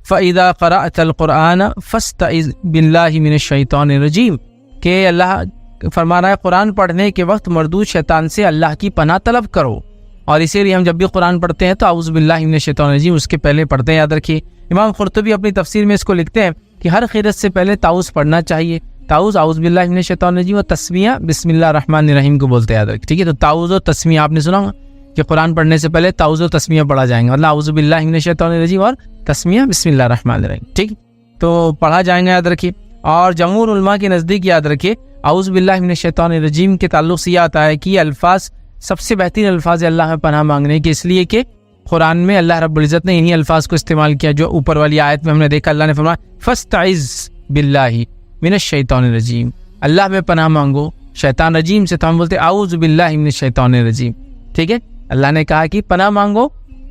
فَإِذَا قَرَأْتَ الْقُرْآنَ فَاسْتَعِذْ بِاللَّهِ مِنَ الشَّيْطَانِ الرَّجِيمِ کہ اللہ فرما رہا ہے قرآن پڑھنے کے وقت مردود شیطان سے اللہ کی پناہ طلب کرو. اور اسی لیے ہم جب بھی قرآن پڑھتے ہیں تو اعوذ باللہ من الشیطان الرجیم اس کے پہلے پڑھتے ہیں. یاد رکھیے امام قرطبی اپنی تفسیر میں اس کو لکھتے ہیں کہ ہر قرأت سے پہلے تعوذ پڑھنا چاہیے. تعوذ اعوذ باللہ من الشیطان الرجیم اور تسمیہ بسم اللہ الرحمن الرحیم کو بولتے ہیں. یاد رکھیے ٹھیک ہے. تو تعوذ و تسمیہ آپ نے سنا ہوگا کہ قرآن پڑھنے سے پہلے تعوذ و تسمیہ پڑھا جائیں گا. اللہ اعوذ باللہ من الشیطان الرجیم اور تسمیہ بسم اللہ الرحمن الرحیم ٹھیک تو پڑھا جائیں گا. یاد رکھیے. اور جمہور علماء کے نزدیک یاد رکھیے اعوذ باللہ من الشیطان الرجیم کے تعلق سے یہ آتا ہے کہ یہ الفاظ سب سے بہترین الفاظ ہے اللہ میں پناہ مانگنے کے, اس لیے کہ قرآن میں اللہ رب العزت نے انہی الفاظ کو استعمال کیا جو اوپر والی آیت میں ہم نے دیکھا. اللہ نے فرمایا فاستعذ باللہ من الشیطان الرجیم, اللہ میں پناہ مانگو شیطان رجیم سے. تو ہم بولتے اعوذ باللہ من الشیطان الرجیم ٹھیک ہے. اللہ نے کہا کہ پناہ مانگو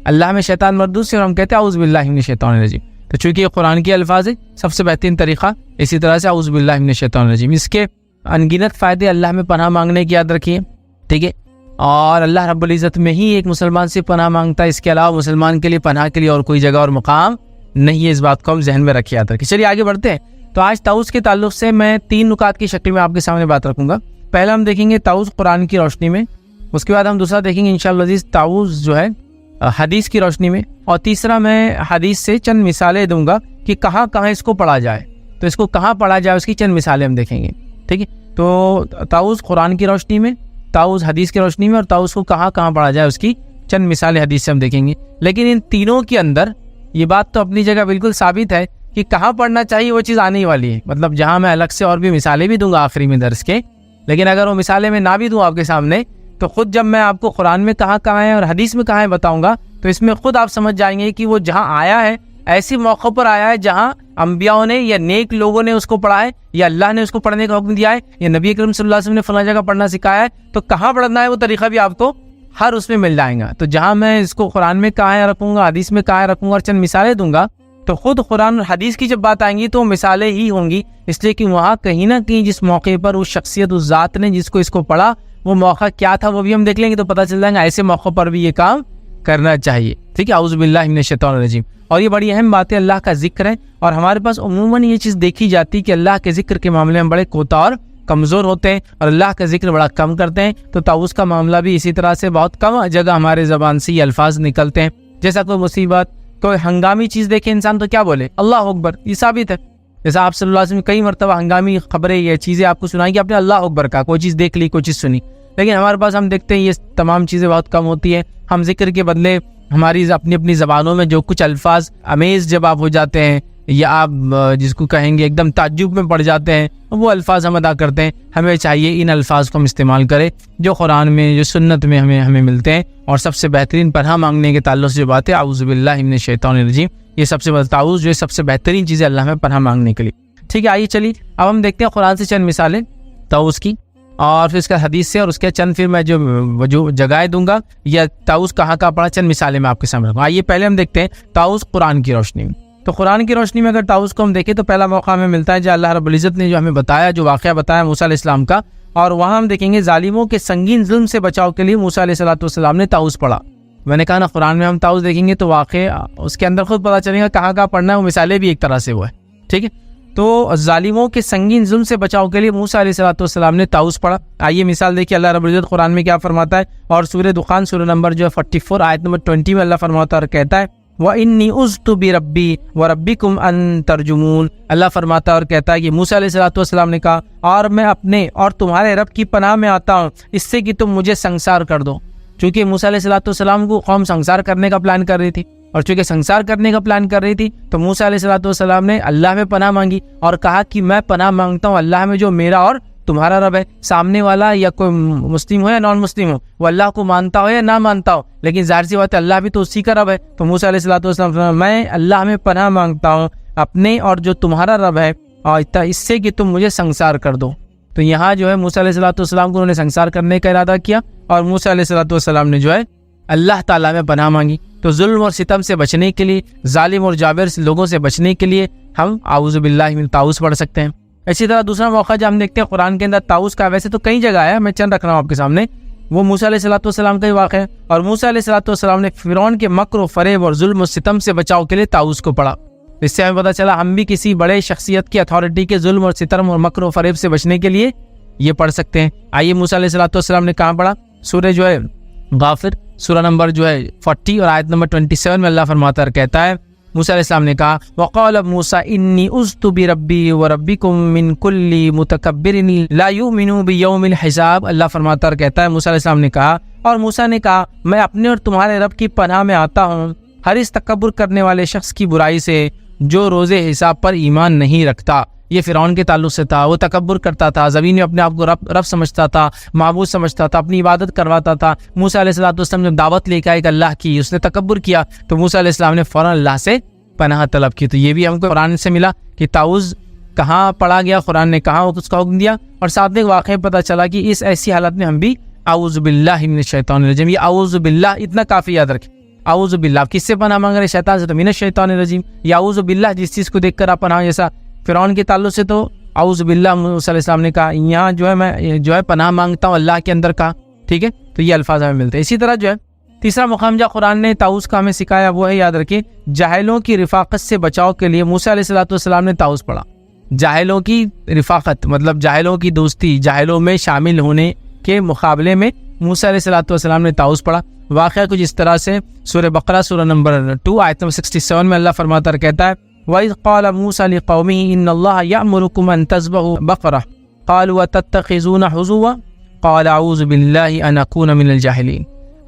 اللہ میں شیطان مردود سے, اور ہم کہتے ہیں اعوذ باللہ من الشیطان الرجیم. تو چونکہ یہ قرآن کے الفاظ ہے سب سے بہترین طریقہ اسی طرح سے اعوذ باللہ من الشیطان الرجیم. اس کے انگنت فائدے اللہ میں پناہ مانگنے کی یاد رکھیے ٹھیک ہے. اور اللہ رب العزت میں ہی ایک مسلمان سے پناہ مانگتا ہے, اس کے علاوہ مسلمان کے لیے پناہ کے لیے اور کوئی جگہ اور مقام نہیں ہے. اس بات کو ہم ذہن میں رکھے. یاد رکھیے. چلیے آگے بڑھتے ہیں. تو آج تعوذ کے تعلق سے میں 3 نکات کی شکل میں آپ کے سامنے بات رکھوں گا. پہلا ہم دیکھیں گے تعوذ قرآن کی روشنی میں, اس کے بعد ہم دوسرا دیکھیں گے انشاءاللہ عزیز تعوذ جو ہے حدیث کی روشنی میں, اور تیسرا میں حدیث سے چند مثالیں دوں گا کہ کہاں کہاں اس کو پڑھا جائے. تو اس کو کہاں پڑھا جائے اس کی چند مثالیں ہم دیکھیں گے ٹھیک ہے. تو تعوذ قرآن کی روشنی میں, تعوذ حدیث کی روشنی میں, اور تعوذ کو کہاں کہاں پڑھا جائے اس کی چند مثالیں حدیث سے ہم دیکھیں گے. لیکن ان تینوں کے اندر یہ بات تو اپنی جگہ بالکل ثابت ہے کہ کہاں پڑھنا چاہیے وہ چیز آنے والی ہے. مطلب جہاں میں الگ سے اور بھی مثالیں بھی دوں گا آخری میں درس کے, لیکن اگر وہ مثالیں میں نہ بھی دوں آپ کے سامنے تو خود جب میں آپ کو قرآن میں کہاں کہاں ہے اور حدیث میں کہاں ہے بتاؤں گا تو اس میں خود آپ سمجھ جائیں گے کہ وہ جہاں آیا ہے ایسی موقع پر آیا ہے جہاں انبیاء نے یا نیک لوگوں نے اس کو پڑھا ہے, یا اللہ نے اس کو پڑھنے کا حکم دیا ہے, یا نبی اکرم صلی اللہ علیہ وسلم نے فلاں جگہ پڑھنا سکھایا ہے. تو کہاں پڑھنا ہے وہ طریقہ بھی آپ کو ہر اس میں مل جائیں گا. تو جہاں میں اس کو قرآن میں کہاں رکھوں گا, حدیث میں کہاں رکھوں گا اور چند مثالیں دوں گا, تو خود قرآن اور حدیث کی جب بات آئیں گی تو مثالیں ہی ہوں گی. اس لیے کہ وہاں کہیں نہ کہیں جس موقع پر اس شخصیت اس ذات نے جس کو اس کو پڑھا وہ موقع کیا تھا وہ بھی ہم دیکھ لیں گے, تو پتہ چل جائے گا ایسے موقع پر بھی یہ کام کرنا چاہیے ٹھیک ہے. اعوذ باللہ من الشیطان الرجیم. اور یہ بڑی اہم بات ہے, اللہ کا ذکر ہے, اور ہمارے پاس عموماً یہ چیز دیکھی جاتی کہ اللہ کے ذکر کے معاملے میں بڑے کوتا اور کمزور ہوتے ہیں اور اللہ کا ذکر بڑا کم کرتے ہیں. تو تعوذ کا معاملہ بھی اسی طرح سے بہت کم جگہ ہمارے زبان سے یہ الفاظ نکلتے ہیں. جیسا کوئی مصیبت کوئی ہنگامی چیز دیکھے انسان تو کیا بولے اللہ اکبر, یہ ثابت ہے. جیسا آپ صلی اللہ علیہ وسلم کئی مرتبہ ہنگامی خبریں یا چیزیں آپ کو سنائیں کہ آپ نے اللہ اکبر کہا, کوئی چیز دیکھ لی کوئی چیز سنی. لیکن ہمارے پاس ہم دیکھتے ہیں یہ تمام چیزیں بہت کم ہوتی ہیں. ہم ذکر کے بدلے ہماری اپنی اپنی زبانوں میں جو کچھ الفاظ امیز جب آپ ہو جاتے ہیں یا آپ جس کو کہیں گے ایک دم تعجب میں پڑ جاتے ہیں وہ الفاظ ہم ادا کرتے ہیں. ہمیں چاہیے ان الفاظ کو ہم استعمال کریں جو قرآن میں جو سنت میں ہمیں ملتے ہیں. اور سب سے بہترین پناہ مانگنے کے تعلق سے جو بات ہے اعوذ باللہ من الشیطان الرجیم, یہ سب سے بڑا تعوذ جو ہے سب سے بہترین چیز ہے اللہ میں پناہ مانگنے کے لیے ٹھیک ہے. آئیے چلیے اب ہم دیکھتے ہیں قرآن سے چند مثالیں تعوذ کی, اور پھر اس کا حدیث سے, اور اس کے چند پھر میں جو جگہیں دوں گا یا تعوذ کہاں کہاں پڑھا چند مثالیں میں آپ کے سامنے رکھوں. آئیے پہلے ہم دیکھتے ہیں تعوذ قرآن کی روشنی میں. تو قرآن کی روشنی میں اگر تعوذ کو ہم دیکھیں تو پہلا موقع ہمیں ملتا ہے جو اللہ رب العزت نے جو ہمیں بتایا, جو واقعہ بتایا موسیٰ علیہ السلام کا, اور وہاں ہم دیکھیں گے ظالموں کے سنگین ظلم سے بچاؤ کے لیے موسیٰ علیہ السلام نے تعوذ پڑھا. میں نے کہا نا قرآن میں ہم تعوذ دیکھیں گے تو واقعہ اس کے اندر خود پتہ چلے گا کہاں کہاں پڑھنا ہے, وہ مثالیں بھی ایک طرح سے وہ ہے ٹھیک ہے. تو ظالموں کے سنگین ظلم سے بچاؤ کے لیے موسیٰ علیہ السلام نے تعوذ پڑھا. آئیے مثال دیکھیے اللہ رب العزت قرآن میں کیا فرماتا ہے, اور سورہ دخان سورہ نمبر جو ہے 44 آیت نمبر 20 میں اللہ فرماتا ہے اور کہتا ہے وَإِنِّي عُذْتُ بِرَبِّي وَرَبِّكُمْ أَن تَرْجُمُونَ. اللہ فرماتا ہے اور کہتا ہے کہ موسیٰ علیہ السلام نے کہا اور میں اپنے اور تمہارے رب کی پناہ میں آتا ہوں اس سے کہ تم مجھے سنسار کر دو. چونکہ موسیٰ علیہ السلام کو قوم سنسار کرنے کا پلان کر رہی تھی, اور چونکہ سنسار کرنے کا پلان کر رہی تھی تو موسیٰ علیہ السلام نے اللہ میں پناہ مانگی اور کہا کہ میں پناہ مانگتا ہوں اللہ میں جو میرا اور تمہارا رب ہے. سامنے والا یا کوئی مسلم ہو یا نان مسلم ہو, وہ اللہ کو مانتا ہو یا نہ مانتا ہو, لیکن ظاہر سی بات ہے اللہ بھی تو اسی کا رب ہے. تو موسیٰ علیہ السلام میں اللہ میں پناہ مانگتا ہوں اپنے اور جو تمہارا رب ہے, اور اس سے کہ تم مجھے سنسار کر دو. تو یہاں جو ہے موسیٰ علیہ السلام کو انہوں نے سنسار کرنے کا ارادہ کیا, اور موسیٰ علیہ السلام نے جو ہے اللہ تعالیٰ میں پناہ مانگی. تو ظلم اور ستم سے بچنے کے لیے, ظالم اور جابر لوگوں سے بچنے کے لیے ہم اعوذ باللہ من تعوذ پڑھ سکتے ہیں. اسی طرح دوسرا موقع جو ہم دیکھتے ہیں قرآن کے اندر تعوذ کا, ویسے تو کئی جگہ ہے, میں چند رکھ رہا ہوں آپ کے سامنے. وہ موسیٰ علیہ السلام کا ہی واقعہ ہے, اور موسیٰ علیہ السلام نے فرعون کے مکر و فریب اور ظلم و ستم سے بچاؤ کے لیے تعوذ کو پڑھا. اس سے ہمیں پتہ چلا ہم بھی کسی بڑے شخصیت کی اتھارٹی کے ظلم اور ستم اور مکر و فریب سے بچنے کے لیے یہ پڑھ سکتے ہیں۔ آئیے موسیٰ علیہ السلام نے کہاں پڑھا؟ سورہ جو ہے غافر، سورہ نمبر جو ہے 40 اور آیت نمبر 27 میں اللہ فرماتا ہے، کہتا ہے موسیٰ علیہ السلام نے کہا وَقَالَ مُوسَىٰ إِنِّي عُذْتُ بِرَبِّي وَرَبِّكُم مِّن كُلِّ مُتَكَبِّرٍ لَا يُؤْمِنُ بِيَوْمِ الْحِسَابِ۔ اللہ فرماتا ہے، کہتا ہے موسیٰ علیہ السلام نے کہا، اور موسیٰ نے کہا میں اپنے اور تمہارے رب کی پناہ میں آتا ہوں ہر اس تکبر کرنے والے شخص کی برائی سے جو روز حساب پر ایمان نہیں رکھتا۔ یہ فرعون کے تعلق سے تھا، وہ تکبر کرتا تھا، زمین میں اپنے آپ کو رب سمجھتا تھا، معبود سمجھتا تھا، اپنی عبادت کرواتا تھا۔ موسیٰ علیہ السلام نے دعوت لے کے آئے کہ اللہ کی، اس نے تکبر کیا تو موسیٰ علیہ السلام نے فوراً اللہ سے پناہ طلب کی۔ تو یہ بھی ہم کو قرآن سے ملا کہ تعوذ کہاں پڑھا گیا، قرآن نے کہاں اس کا حکم دیا، اور ساتھ میں واقعہ پتہ چلا کہ اس ایسی حالت میں ہم بھی اعوذ باللہ من الشیطان الرجیم، یہ اعوذ باللہ اتنا کافی یاد رکھیں۔ اعوذ باللہ کس سے پناہ مانگ رہے؟ شیطان سے، تو من الشیطان الرجیم، یا اعوذ باللہ جس چیز کو دیکھ کر آپ پناہ، جیسا فرعون کے تعلق سے تو اعوذ باللہ موسیٰ علیہ السلام نے کہا، یہاں جو ہے میں جو ہے پناہ مانگتا ہوں اللہ کے اندر کا، ٹھیک ہے، تو یہ الفاظ ہمیں ملتے ہیں۔ اسی طرح جو ہے تیسرا مقام جہاں قرآن نے تعوذ کا ہمیں سکھایا وہ ہے، یاد رکھیے، جاہلوں کی رفاقت سے بچاؤ کے لیے موسیٰ علیہ السلام نے تعوذ پڑھا۔ جاہلوں کی رفاقت مطلب جاہلوں کی دوستی، جاہلوں میں شامل ہونے کے مقابلے میں موسیٰ علیہ السلام نے تعوذ پڑھا۔ واقعہ کچھ اس طرح سے سورہ بقرہ سورہ نمبر 2 آیت نمبر 67 میں اللہ فرماتا ہے، کہتا ہے وَإِذْ قَالَ مُوسَىٰ لِقَوْمِهِ إِنَّ اللَّهَ يَأْمُرُكُمْ أَن تَذْبَحُوا بَقَرَةً قَالُوا أَتَتَّخِذُونَ هُزُوًا قَالَ أَعُوذُ بِاللَّهِ أَنْ أَكُونَ مِنَ الْجَاهِلِينَ۔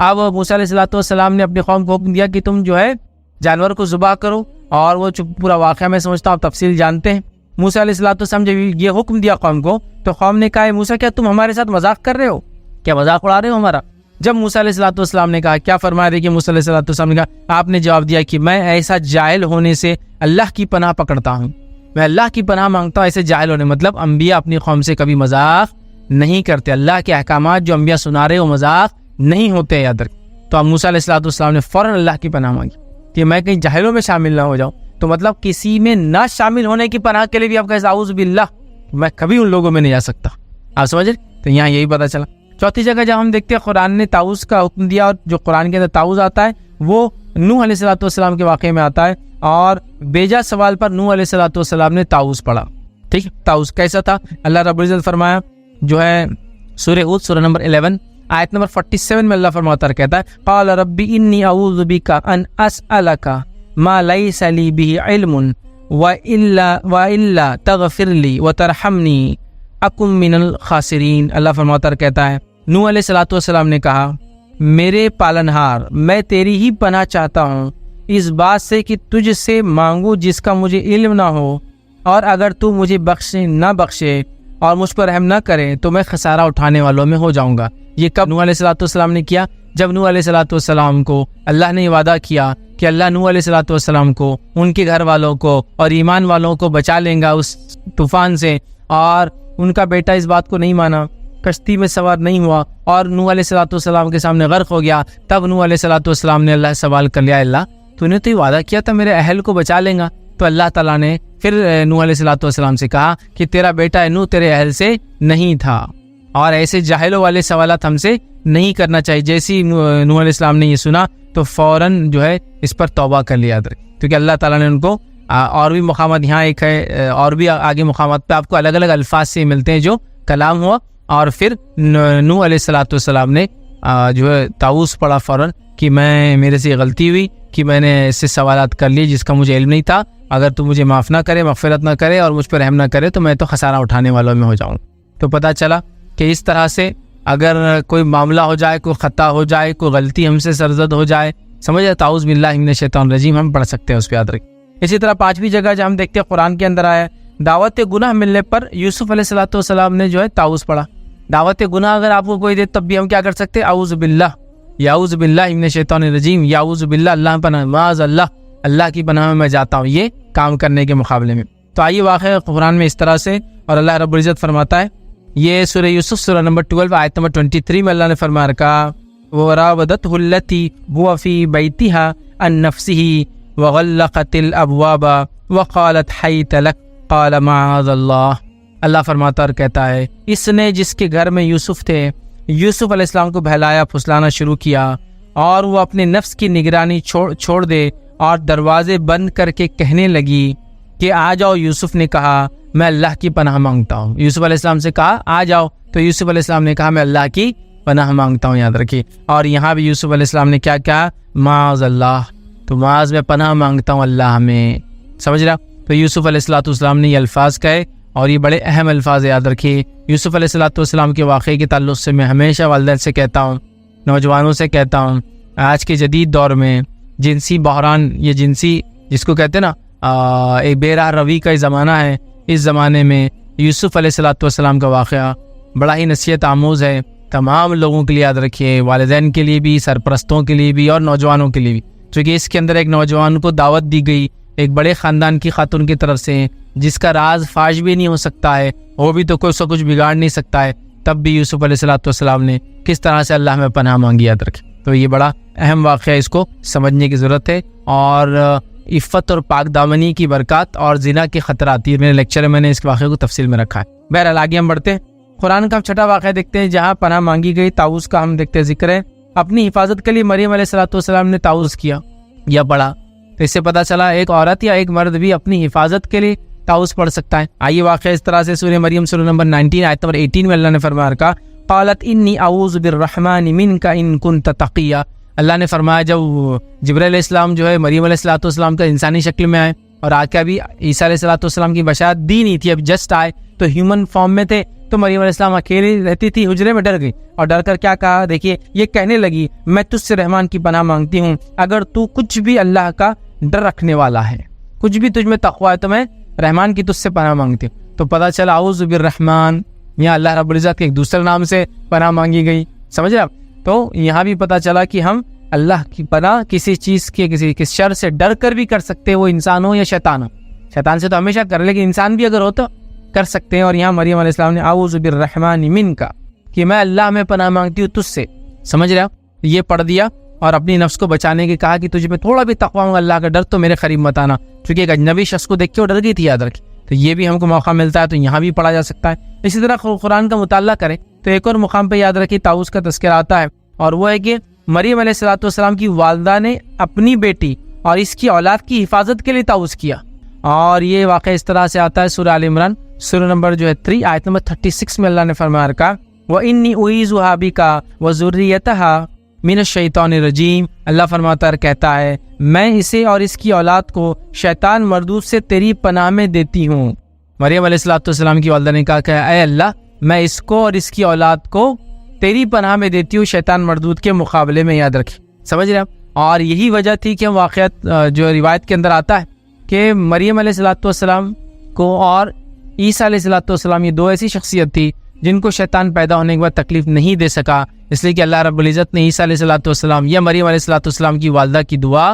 اب موسیٰ علیہ السلام نے اپنی قوم کو حکم دیا کہ تم جو ہے جانور کو ذبح کرو، اور وہ پورا واقعہ میں سمجھتا ہوں آپ تفصیل جانتے ہیں۔ موسیٰ علیہ السلام جب یہ حکم دیا قوم کو تو قوم نے کہا موسیٰ کیا تم ہمارے ساتھ مذاق کر رہے ہو؟ کیا مذاق اڑا رہے ہو ہمارا؟ جب موسیٰ علیہ السلام نے کہا، کیا فرما رہے کہ موسیٰ علیہ السلام نے کہا، آپ نے جواب دیا کہ میں ایسا جاہل ہونے سے اللہ کی پناہ پکڑتا ہوں، میں اللہ کی پناہ مانگتا ہوں ایسے جاہل ہونے، مطلب انبیاء اپنی قوم سے کبھی مذاق نہیں کرتے، اللہ کے احکامات جو انبیاء سنا رہے وہ مذاق نہیں ہوتے، یاد رکھ۔ تو اب موسیٰ علیہ السلام نے فوراً اللہ کی پناہ مانگی کہ میں کہیں جاہلوں میں شامل نہ ہو جاؤں، تو مطلب کسی میں نہ شامل ہونے کی پناہ کے لیے بھی آپ کہتے اعوذ باللہ، میں کبھی ان لوگوں میں نہیں جا سکتا، آپ سمجھ رہے؟ تو یہاں یہی پتہ چلا۔ چوتھی جگہ جب ہم دیکھتے ہیں قرآن نے تعوذ کا حکم دیا، اور جو قرآن کے اندر تعوذ آتا ہے وہ نوح علیہ السلام کے واقعے میں آتا ہے، اور بیجا سوال پر نوح علیہ السلام نے تعوذ پڑھا، ٹھیک۔ تعوذ کیسا تھا؟ اللہ رب العزت فرمایا جو ہے سورہ ہود سورہ نمبر 11 آیت نمبر 47 میں اللہ فرماتا ہے، کہتا ہے قال رب انی اعوذ بک ان اسألک ما لیس لی بہ علم والا تغفر لی وترحمنی اکن من الخاسرین۔ اللہ فرماتا ہے، کہتا ہے نوح علیہ السلام نے کہا میرے پالنہار میں تیری ہی پناہ چاہتا ہوں اس بات سے کہ تجھ سے مانگو جس کا مجھے علم نہ ہو، اور اگر تو مجھے نہ بخشے اور مجھ پر رحم نہ کرے تو میں خسارہ اٹھانے والوں میں ہو جاؤں گا۔ یہ کب نوح علیہ السلام نے کیا؟ جب نوح علیہ السلام کو اللہ نے وعدہ کیا کہ اللہ نوح علیہ السلام کو، ان کے گھر والوں کو اور ایمان والوں کو بچا لیں گا اس طوفان سے، اور ان کا بیٹا اس بات کو نہیں مانا، کشتی میں سوار نہیں ہوا اور نوح علیہ السلام کے سامنے غرق ہو گیا۔ تب نوح علیہ السلام نے اللہ سے سوال کر لیا، اللہ تو نے تو یہ وعدہ کیا تھا میرے اہل کو بچا لیں گا، تو اللہ تعالیٰ نے پھر نوح علیہ السلام سے کہا کہ تیرا بیٹا نوح تیرے اہل سے نہیں تھا، اور ایسے جاہلوں والے سوالات ہم سے نہیں کرنا چاہیے۔ جیسی نوح علیہ السلام نے یہ سنا تو فوراً جو ہے اس پر توبہ کر لیا، کیونکہ اللہ تعالیٰ نے ان کو اور بھی مقامات، یہاں ایک ہے اور بھی آگے مقامات پہ آپ کو الگ الگ الفاظ سے ملتے ہیں جو کلام ہوا، اور پھر نوح علیہ السلام نے جو ہے تعوذ پڑھا فوراً کہ میرے سے غلطی ہوئی کہ میں نے اس سے سوالات کر لیے جس کا مجھے علم نہیں تھا، اگر تو مجھے معاف نہ کرے، مغفرت نہ کرے اور مجھ پر رحم نہ کرے تو میں تو خسارہ اٹھانے والوں میں ہو جاؤں۔ تو پتہ چلا کہ اس طرح سے اگر کوئی معاملہ ہو جائے، کوئی خطا ہو جائے، کوئی غلطی ہم سے سرزد ہو جائے، سمجھے، تعوذ باللہ من الشیطان الرجیم ہم پڑھ سکتے ہیں، اس پہ یاد رکھیں۔ اسی طرح پانچویں جگہ جب ہم دیکھتے ہیں قرآن کے اندر آیا دعوت گناہ ملنے پر یوسف علیہ السلام نے جو ہے تعوذ پڑھا۔ دعوت گناہ اگر آپ کو کوئی دے تب بھی ہم کیا کر سکتے ہیں؟ اعوذ باللہ، یعوذ باللہ من الشیطان الرجیم، یعوذ باللہ، اللہ پناہ، معاذ اللہ، اللہ کی پناہ میں جاتا ہوں، یہ کام کرنے کے مقابلے میں۔ تو آئیے واقعہ قرآن میں اس طرح سے، اور اللہ رب العزت فرماتا ہے، یہ سورہ یوسف سورہ نمبر 12 آیت نمبر 23 میں اللہ نے فرما رکھا وَرَاوَدَتْهُ الَّتِي هُوَ فِي بَيْتِهَا عَن نَفْسِهِ وَغَلَّقَتِ الْأَبْوَابَ وَقَالَتْ حَيْتَ لَكَ قَالَ مَعَاذَ اللَّهِ۔ اللہ فرماتا اور کہتا ہے، اس نے جس کے گھر میں یوسف تھے، یوسف علیہ السلام کو بہلایا پھسلانا شروع کیا، اور وہ اپنے نفس کی نگرانی چھوڑ دے اور دروازے بند کر کے کہنے لگی کہ آ جاؤ. یوسف نے کہا میں اللہ کی پناہ مانگتا ہوں. یوسف علیہ السلام سے کہا آ جاؤ, تو یوسف علیہ السلام نے کہا میں اللہ کی پناہ مانگتا ہوں. یاد رکھیے. اور یہاں بھی یوسف علیہ السلام نے کیا کہا؟ معاذ اللہ. تو معاذ میں پناہ مانگتا ہوں اللہ میں. سمجھ رہا؟ تو یوسف علیہ السلام نے یہ الفاظ کہے, اور یہ بڑے اہم الفاظ یاد رکھیے. یوسف علیہ السلام کے واقعے کے تعلق سے میں ہمیشہ والدین سے کہتا ہوں, نوجوانوں سے کہتا ہوں, آج کے جدید دور میں جنسی بحران, یہ جنسی جس کو کہتے ہیں نا ایک بے راہ روی کا زمانہ ہے, اس زمانے میں یوسف علیہ السلام کا واقعہ بڑا ہی نصیحت آموز ہے. تمام لوگوں کے لیے یاد رکھیے, والدین کے لیے بھی, سرپرستوں کے لیے بھی, اور نوجوانوں کے لیے بھی. چونکہ اس کے اندر ایک نوجوان کو دعوت دی گئی ایک بڑے خاندان کی خاتون کی طرف سے, جس کا راز فاش بھی نہیں ہو سکتا ہے, وہ بھی تو کوئی سو کچھ بگاڑ نہیں سکتا ہے. تب بھی یوسف علیہ السلام نے کس طرح سے اللہ میں پناہ مانگی, یاد رکھے. تو یہ بڑا اہم واقعہ, اس کو سمجھنے کی ضرورت ہے. اور عفت اور پاک دامنی کی برکات اور زنا کے خطرات, یہ میرے لیکچر میں نے اس واقعے کو تفصیل میں رکھا ہے. بہرحال آگے ہم بڑھتے ہیں. قرآن کا ہم چھٹا واقعہ دیکھتے ہیں جہاں پناہ مانگی گئی. طاؤس کا ہم دیکھتے ہیں ذکر ہے. اپنی حفاظت کے لیے مریم علیہ السلام نے طاؤس کیا یا پڑھا. تو اس سے پتہ چلا ایک عورت یا ایک مرد بھی اپنی حفاظت کے لیے طاؤس پڑھ سکتا ہے. آئیے واقعہ اس طرح سے سورہ مریم سورہ نمبر 19 آیت نمبر 18 میں اللہ نے فرمایا رکھا قالت انی اعوذ بالرحمن منک ان کنت تقیا. اللہ نے فرمایا جب جبرائیل علیہ السلام جو ہے مریم علیہ السلام کا انسانی شکل میں آئے, اور آ کے ابھی عیسیٰ علیہ السلام کی بشارت دی نہیں تھی, اب جسٹ آئے تو ہیومن فارم میں تھے, تو مریم علیہ السلام اکیلی رہتی تھی حجرے میں, ڈر گئی اور ڈر کر کیا کہا دیکھیے, یہ کہنے لگی میں تجھ سے رحمان کی پناہ مانگتی ہوں, اگر تو کچھ بھی اللہ کا ڈر رکھنے والا ہے, کچھ بھی تجھ میں تقویٰ ہے, تو میں رحمان کی تجھ سے پناہ مانگتی ہوں. تو پتہ چلا اعوذ بالرحمن, یہاں اللہ رب العزت کے ایک دوسرے نام سے پناہ مانگی گئی. سمجھ رہے آپ؟ تو یہاں بھی پتہ چلا کہ ہم اللہ کی پناہ کسی چیز کے کسی شر سے ڈر کر بھی کر سکتے ہیں, وہ انسان ہو یا شیطان ہو. شیطان سے تو ہمیشہ کر, لیکن انسان بھی اگر ہو تو کر سکتے ہیں. اور یہاں مریم علیہ السلام نے اعوذ بالرحمن منک, کہ میں اللہ میں پناہ مانگتی ہوں تجھ سے. سمجھ رہے آپ؟ یہ پڑھ دیا اور اپنی نفس کو بچانے کے کہا کہ تجھے میں تھوڑا بھی تقویٰ ہوں, اللہ کا ڈر, تو میرے قریب مت آنا. چونکہ ایک اجنبی شخص کو دیکھ کے وہ ڈر گئی تھی, یاد رکھیں. تو یہ بھی ہم کو موقع ملتا ہے, تو یہاں بھی پڑھا جا سکتا ہے. اسی طرح قرآن کا مطالعہ کریں تو ایک اور مقام پہ یاد رکھیں طاؤس کا تذکرہ آتا ہے, اور وہ ہے کہ مریم علیہ السلام کی والدہ نے اپنی بیٹی اور اس کی اولاد کی حفاظت کے لیے طاؤس کیا. اور یہ واقعہ اس طرح سے آتا ہے سورہ آل عمران سورہ نمبر 3 آیت نمبر 36 میں اللہ نے فرمایا رکھا وَإِنِّي أُعِيذُهَا بِكَ وَذُرِّيَّتَهَا مِنَ الشَّيْطَانِ الرَّجِيمِ. اللہ فرماتا ہے, کہتا ہے میں اسے اور اس کی اولاد کو شیطان مردود سے تیری پناہ میں دیتی ہوں. مریم علیہ السلام کی والدہ نے کہا کہ اے اللہ میں اس کو اور اس کی اولاد کو تیری پناہ میں دیتی ہوں شیطان مردود کے مقابلے میں, یاد رکھیں. سمجھ رہے آپ؟ اور یہی وجہ تھی کہ واقعات جو روایت کے اندر آتا ہے کہ مریم علیہ السلام کو اور عیسیٰ علیہ السلام یہ دو ایسی شخصیت تھی جن کو شیطان پیدا ہونے کے بعد تکلیف نہیں دے سکا, اس لیے کہ اللہ رب العزت نے عیسیٰ علیہ السلام یا مریم علیہ السلام کی والدہ کی دعا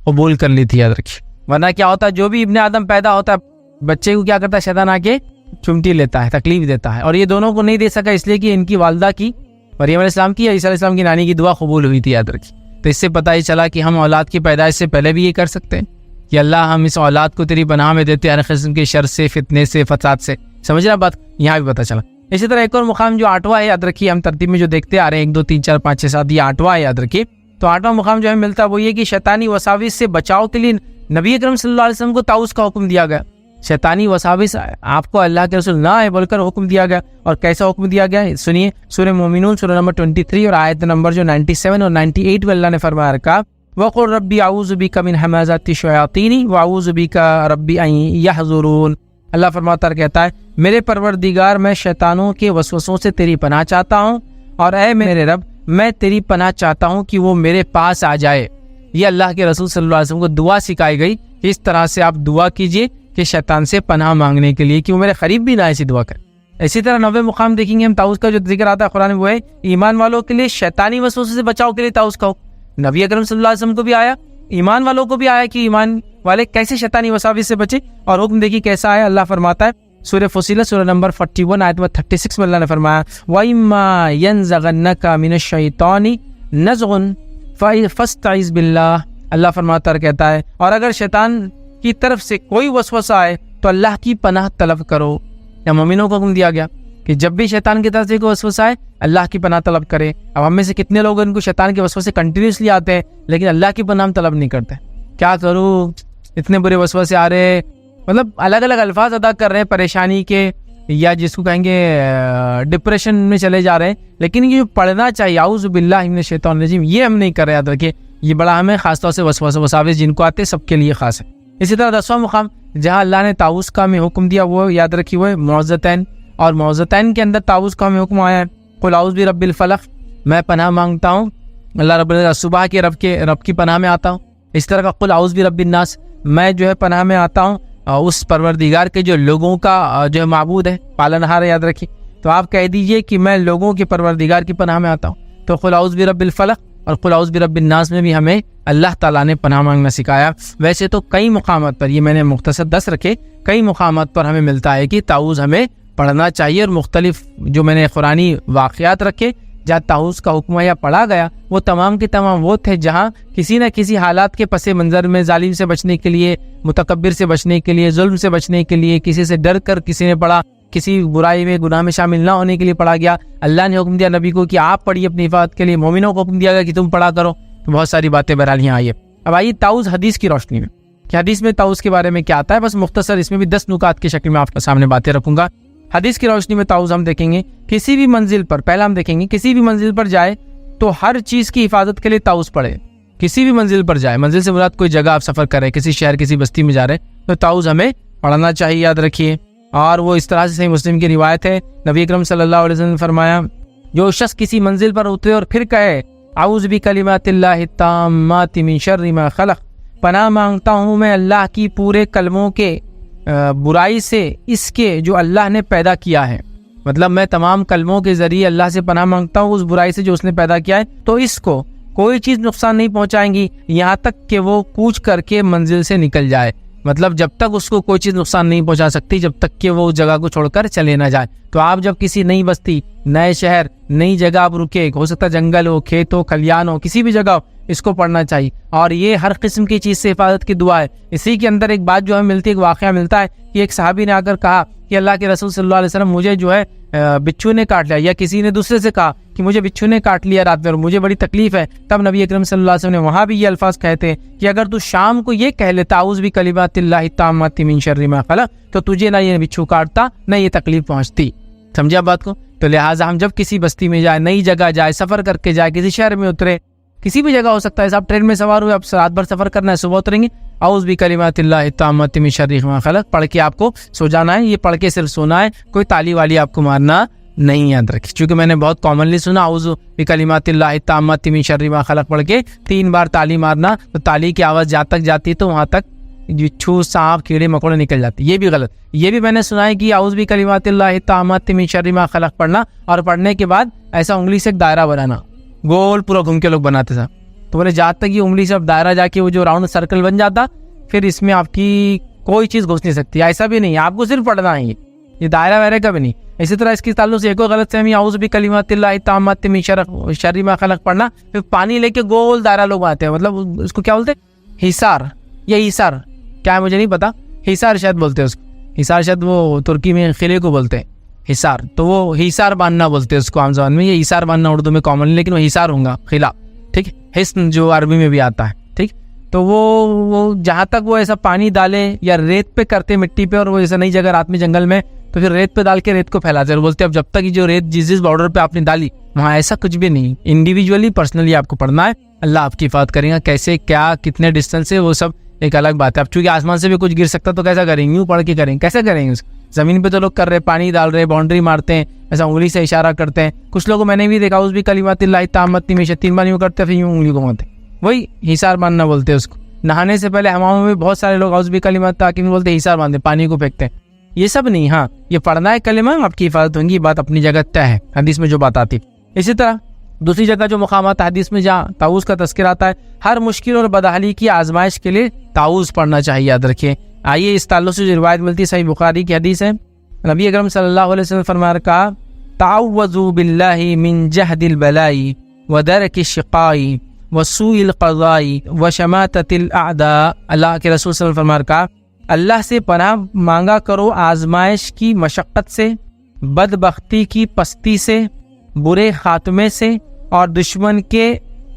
قبول کر لی تھی, یاد رکھیے. ورنہ کیا ہوتا ہے, جو بھی ابن آدم پیدا ہوتا ہے بچے کو کیا کرتا ہے, شیطان آ کے چمٹی لیتا ہے, تکلیف دیتا ہے. اور یہ دونوں کو نہیں دے سکا اس لیے کہ ان کی والدہ کی, مریم علیہ السلام کی یا عیسیٰ علیہ السلام کی نانی کی دعا قبول ہوئی تھی, یاد رکھیے. تو اس سے پتہ ہی چلا کہ ہم اولاد کی پیدائش سے پہلے بھی یہ کر سکتے ہیں کہ اللہ ہم اس اولاد کو تیری پناہ میں دیتے ہر قسم کے شر سے, فتنے سے, فساد سے. سمجھ رہا بات؟ یہاں بھی پتہ چلا. اسی طرح ایک اور مقام جو 8واں ہے, یاد رکھیے, ہم ترتیب میں جو دیکھتے آ رہے ہیں 1 2 3 4 5 6 7, یہ 8واں ہے, یاد رکھیے. تو 8واں مقام جو ہمیں ملتا ہے وہ یہ کہ شیطانی وساوس سے بچاؤ کے لیے نبی اکرم صلی اللہ علیہ وسلم کو طاؤس کا حکم دیا گیا. شیطانی وساوس آپ کو اللہ کے رسول نہ ہے بول کر حکم دیا گیا. اور کیسا حکم دیا گیا سنیے, سورہ مومنون سورہ نمبر 23 اور آیت نمبر جو 97 اور 98 میں اللہ نے فرمایا رکھا وَقُلْ رَبِّ أَعُوذُ بِكَ مِنْ هَمَزَاتِ الشَّيَاطِينِ وَأَعُوذُ بِكَ رَبِّ أَن يَحْضُرُونِ. اللہ فرماتا کہتا ہے میرے پروردگار میں شیطانوں کے وسوسوں سے تیری پناہ چاہتا ہوں, اور اے میرے رب میں تیری پناہ چاہتا ہوں کہ وہ میرے پاس آ جائے. یہ اللہ کے رسول صلی اللہ علیہ وسلم کو دعا سکھائی گئی کہ اس طرح سے آپ دعا کیجئے کہ شیطان سے پناہ مانگنے کے لیے کہ وہ میرے قریب بھی نہ ایسی دعا کرے. اسی طرح 9ویں مقام دیکھیں گے ہم طاؤس کا جو ذکر آتا ہے قرآن میں, وہ ہے ایمان والوں کے لیے شیطانی وسوسے سے بچاؤ کے لیے طاؤس کا حکم. نبی اکرم صلی اللہ علیہ وسلم کو بھی آیا, ایمان والوں کو بھی آیا کہ ایمان والے کیسے شیطانی وساوس سے بچے. اور حکم دیکھیے کیسا ہے, اللہ فرماتا ہے سورہ فصیلہ سورہ نمبر 41 آیت نمبر 36 میں اللہ نے فرمایا وَإِمَّا يَنزَغَنَّكَ مِنَ الشَّيْطَانِ نَزْغٌ فَاسْتَعِذْ بِاللَّهِ. اللہ فرماتا کہتا ہے اور اگر شیطان کی طرف سے کوئی وسوسہ آئے تو اللہ کی پناہ طلب کرو. یا مومنوں کو حکم دیا گیا کہ جب بھی شیطان کی طرف سے کوئی وسوسہ آئے اللہ کی پناہ طلب کرے. اب ہم میں سے کتنے لوگ ان کو شیطان کے وسوسے کنٹینیوسلی آتے ہیں لیکن اللہ کی پناہ ہم طلب نہیں کرتے. کیا کروں, اتنے برے وسوسے آ رہے, مطلب الگ الگ الفاظ ادا کر رہے ہیں پریشانی کے, یا جس کو کہیں گے ڈپریشن میں چلے جا رہے ہیں. لیکن یہ جو پڑھنا چاہیے اعوذ باللہ من الشیطان الرجیم, یہ ہم نہیں کر رہے. یاد رکھیے یہ بڑا ہمیں خاص طور سے وساوس جن کو آتے سب کے لیے خاص ہے. اسی طرح 10واں مقام جہاں اللہ نے طاؤس کا ہمیں حکم دیا وہ یاد رکھیے وہ ہے معوذتین, اور معوذتین کے اندر طاؤس کا ہمیں حکم آیا ہے قل اعوذ برب الفلق, میں پناہ مانگتا ہوں اللہ رب العزت صبح کے رب کی پناہ میں آتا ہوں. اس طرح کا قل اعوذ برب الناس, میں جو ہے پناہ میں آتا ہوں اس پروردگار کے جو لوگوں کا جو ہے معبود ہے, پالنہار ہے. یاد رکھیے تو آپ کہہ دیجئے کہ میں لوگوں کے پروردگار کی پناہ میں آتا ہوں. تو قل اعوذ برب الفلق اور قل اعوذ برب الناس میں بھی ہمیں اللہ تعالیٰ نے پناہ مانگنا سکھایا. ویسے تو کئی مقامات پر, یہ میں نے مختصر 10 رکھے, کئی مقامات پر ہمیں ملتا ہے کہ طاؤس ہمیں پڑھنا چاہیے. اور مختلف جو میں نے قرآنی واقعات رکھے جہاں طاؤس کا حکم یا پڑھا گیا وہ تمام کے تمام وہ تھے جہاں کسی نہ کسی حالات کے پس منظر میں ظالم سے بچنے کے لیے, متکبر سے بچنے کے لیے, ظلم سے بچنے کے لیے, کسی سے ڈر کر کسی نے پڑھا, کسی برائی میں گناہ میں شامل نہ ہونے کے لیے پڑھا گیا. اللہ نے حکم دیا نبی کو کہ آپ پڑھیے اپنی حفاظت کے لیے, مومنوں کو حکم دیا گیا کہ تم پڑھا کرو. تو بہت ساری باتیں بہرحال یہاں آئیے. اب آئیے طاؤس حدیث کی روشنی میں کہ حدیث میں طاؤس کے بارے میں کیا آتا ہے. بس مختصر اس میں بھی 10 نکات کی شکل میں آپ کے سامنے باتیں رکھوں گا. حدیث کی روشنی میں طاؤس ہم دیکھیں گے کسی بھی منزل پر, پہلا ہم دیکھیں گے کسی بھی منزل پر جائے تو ہر چیز کی حفاظت کے لیے طاؤس پڑھے. کسی بھی منزل پر جائے, منزل سے مراد کوئی جگہ آپ سفر کریں, کسی شہر کسی بستی میں جا رہے تو طاؤس ہمیں پڑھنا چاہیے. یاد رکھیے. اور وہ اس طرح سے صحیح مسلم کی روایت ہے, نبی اکرم صلی اللہ علیہ وسلم نے فرمایا جو شخص کسی منزل پر اترے اور پھر کہے اعوذ بکلمات اللہ التامات من شر ما خلق, پناہ مانگتا ہوں میں اللہ کی پورے کلموں کے برائی سے اس کے جو اللہ نے پیدا کیا ہے, مطلب میں تمام کلموں کے ذریعے اللہ سے پناہ مانگتا ہوں اس برائی سے جو اس نے پیدا کیا ہے, تو اس کو کوئی چیز نقصان نہیں پہنچائیں گی یہاں تک کہ وہ کوچ کر کے منزل سے نکل جائے. مطلب جب تک اس کو کوئی چیز نقصان نہیں پہنچا سکتی جب تک کہ وہ اس جگہ کو چھوڑ کر چلے نہ جائے. تو آپ جب کسی نئی بستی, نئے شہر, نئی جگہ آپ رکے, ہو سکتا ہے جنگل ہو, کھیت ہو, کھلیان ہو, کسی بھی جگہ ہو, اس کو پڑھنا چاہیے. اور یہ ہر قسم کی چیز سے حفاظت کی دعا ہے. اسی کے اندر ایک بات جو ہمیں ملتی ہے, ایک واقعہ ملتا ہے کہ ایک صحابی نے آ کر کہا کہ اللہ کے رسول صلی اللہ علیہ وسلم مجھے جو ہے بچھو نے کاٹ لیا, یا کسی نے دوسرے سے کہا کہ مجھے بچھو نے کاٹ لیا رات میں اور مجھے بڑی تکلیف ہے. تب نبی اکرم صلی اللہ علیہ وسلم نے وہاں بھی یہ الفاظ کہتے ہیں کہ اگر تو شام کو یہ کہہ لیتا اعوذ بکلمات اللہ التامات من شر ما خلق, تو تجھے نہ یہ بچھو کاٹتا نہ یہ تکلیف پہنچتی. سمجھا بات کو؟ تو لہٰذا ہم جب کسی بستی میں جائے, نئی جگہ جائے, سفر کر کے جائے, کسی شہر میں اترے, کسی بھی جگہ ہو سکتا ہے, آپ ٹرین میں سوار ہوئے, آپ رات بھر سفر کرنا ہے, صبح اتریں گے اعوذ بکلمات اللہ التامات من شر ما خلق پڑھ کے آپ کو سو جانا ہے. یہ پڑھ کے صرف سونا ہے, کوئی تالی والی آپ کو مارنا نہیں. یاد رکھیے, چونکہ میں نے بہت کامنلی سنا اعوذ بکلمات اللہ التامات من شر ما خلق پڑھ کے 3 بار تالی مارنا, تو تالی کی آواز جہاں تک جاتی تو وہاں تک بچھو, سانپ, کیڑے مکوڑے نکل جاتے. یہ بھی غلط. یہ بھی میں نے سنا ہے کہ اعوذ بکلمات اللہ التامات من شر ما خلق پڑھنا, اور پڑھنے کے بعد ایسا انگلی سے ایک دائرہ بنانا, گول پورا گھوم کے لوگ بناتے تھے. تو بولے جہاں تک یہ انگلی سے اب دائرہ جا کے وہ جو راؤنڈ سرکل بن جاتا, پھر اس میں آپ کی کوئی چیز گھس نہیں سکتی. ایسا بھی نہیں, آپ کو صرف پڑھنا ہے, یہ دائرہ وائرہ کا بھی نہیں. اسی طرح اس کے تعلق سے ایک اور غلط فہمی اعوذ بکلمات اللہ التامات من شر ما خلق پڑھنا, پھر پانی لے کے گول دائرہ لوگ آتے ہیں, مطلب اس کو کیا بولتے ہیں, حصار یا ایثار, کیا ہے مجھے نہیں پتا, حصار شاید بولتے ہیں اس کو. حصار شاید وہ ترکی میں قلعے کو بولتے ہیں حصار, تو وہ حصار باندھنا بولتے ہیں اس کو عام زبان میں. یہ حصار باندھنا اردو میں کامن, لیکن وہ حصار ہوگا قلعہ, ٹھیک ہے, حصن جو عربی میں بھی آتا ہے, ٹھیک. تو وہ جہاں تک وہ ایسا پانی ڈالے یا ریت پہ کرتے, مٹی پہ, اور وہ ایسا نئی جگہ رات میں جنگل میں, تو پھر ریت پہ ڈال کے ریت کو پھیلاتے اور بولتے اب جب تک جو ریت جس بارڈر پہ آپ نے ڈالی وہاں ایسا کچھ بھی نہیں. انڈیویجولی پرسنلی آپ کو پڑھنا ہے, اللہ آپ کی حفاظت کرے گا. کیسے, کیا, کتنے ڈسٹینس سے, وہ سب ایک الگ بات ہے. اب چونکہ آسمان سے بھی کچھ گر سکتا تو کیسا کریں گے, یوں پڑھ کے کریں گے, کیسے کریں گے. زمین پہ تو لوگ کر رہے, پانی ڈال رہے, باؤنڈری مارتے ہیں, ایسا انگلی سے اشارہ کرتے ہیں. کچھ لوگوں میں نے بھی دیکھا اعوذ بکلمات اللہ التامات من شر 3 بار یوں کرتے, پھر یوں انگلی کو مارتے, وہی حصار باندھنا بولتے ہیں اس کو. نہانے سے پہلے حمام میں بہت سارے لوگ اعوذ بکلمات تاکہ بولتے حصار باندھتے, پانی کو پھینکتے ہیں. یہ سب نہیں, ہاں یہ پڑھنا ہے کلمہ, آپ کی حفاظت ہوگی. یہ بات اپنی جگہ طے ہے حدیث میں جو بات آتی. اسی طرح دوسری جگہ جو مقامات حدیث میں جہاں طاؤس کا تذکر آتا ہے, ہر مشکل اور بدحالی کی آزمائش کے لیے طاؤس پڑھنا چاہیے. یاد رکھیے. آئیے اس تعلق سے جو روایت ملتی ہے صحیح بخاری کی حدیث ہے, نبی اکرم صلی اللہ علیہ وسلم فرما رکھا تعوذوا باللہ من جہد البلاء ودرک الشقاء وسوء القضاء وشماتۃ الاعداء. اللہ کے رسول صلی اللہ علیہ وسلم فرما رکھا اللہ سے پناہ مانگا کرو آزمائش کی مشقت سے, بدبختی کی پستی سے, برے خاتمے سے, اور دشمن کے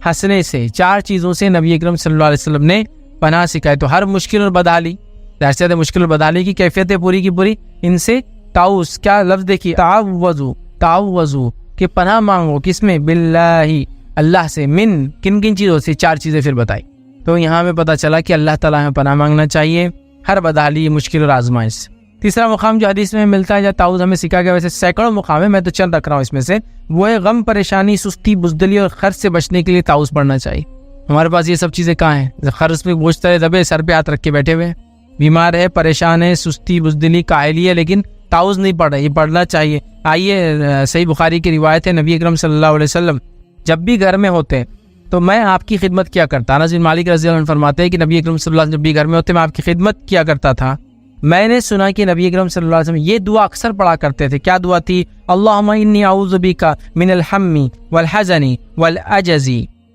ہنسنے سے. 4 چیزوں سے نبی اکرم صلی اللہ علیہ وسلم نے پناہ سکھائے. تو ہر مشکل اور بدحالی، ظاہر مشکل اور بدحالی کی کیفیتیں پوری کی پوری ان سے تعوذ. کیا لفظ دیکھیے، تعوذوا کہ پناہ مانگو. کس میں؟ باللہ، اللہ سے. من کن کن چیزوں سے؟ 4 چیزیں پھر بتائی. تو یہاں ہمیں پتہ چلا کہ اللہ تعالیٰ میں پناہ مانگنا چاہیے ہر بدحالی، مشکل اور آزمائش سے. تیسرا مقام جو حدیث میں ملتا ہے، جہاں تعوذ ہمیں سکھا گیا، ویسے سینکڑوں مقام ہے، میں تو چند رکھ رہا ہوں اس میں سے، وہ ہے غم، پریشانی، سستی، بزدلی اور خرچ سے بچنے کے لیے تعوذ پڑھنا چاہیے. ہمارے پاس یہ سب چیزیں کہاں ہیں؟ خرچ پہ بوجھ تلے دبے، سر پہ ہاتھ رکھ کے بیٹھے ہوئے، بیمار ہے، پریشان ہے، سستی، بزدلی، کاہلی ہے، لیکن تعوذ نہیں پڑھ رہے. یہ پڑھنا چاہیے. آئیے، صحیح بخاری کی روایت ہے، نبی اکرم صلی اللہ علیہ وسلم جب بھی گھر میں ہوتے تو میں آپ کی خدمت کیا کرتا. انس بن مالک رضی اللہ عنہ فرماتے ہیں کہ نبی اکرم صلی اللہ علیہ وسلم جب بھی گھر میں ہوتے میں آپ کی خدمت کیا کرتا تھا. میں نے سنا کہ نبی اکرم صلی اللہ علیہ وسلم یہ دعا اکثر پڑھا کرتے تھے. کیا دعا تھی؟ اللہم انی اعوذ بک من الہم والحزن والعجز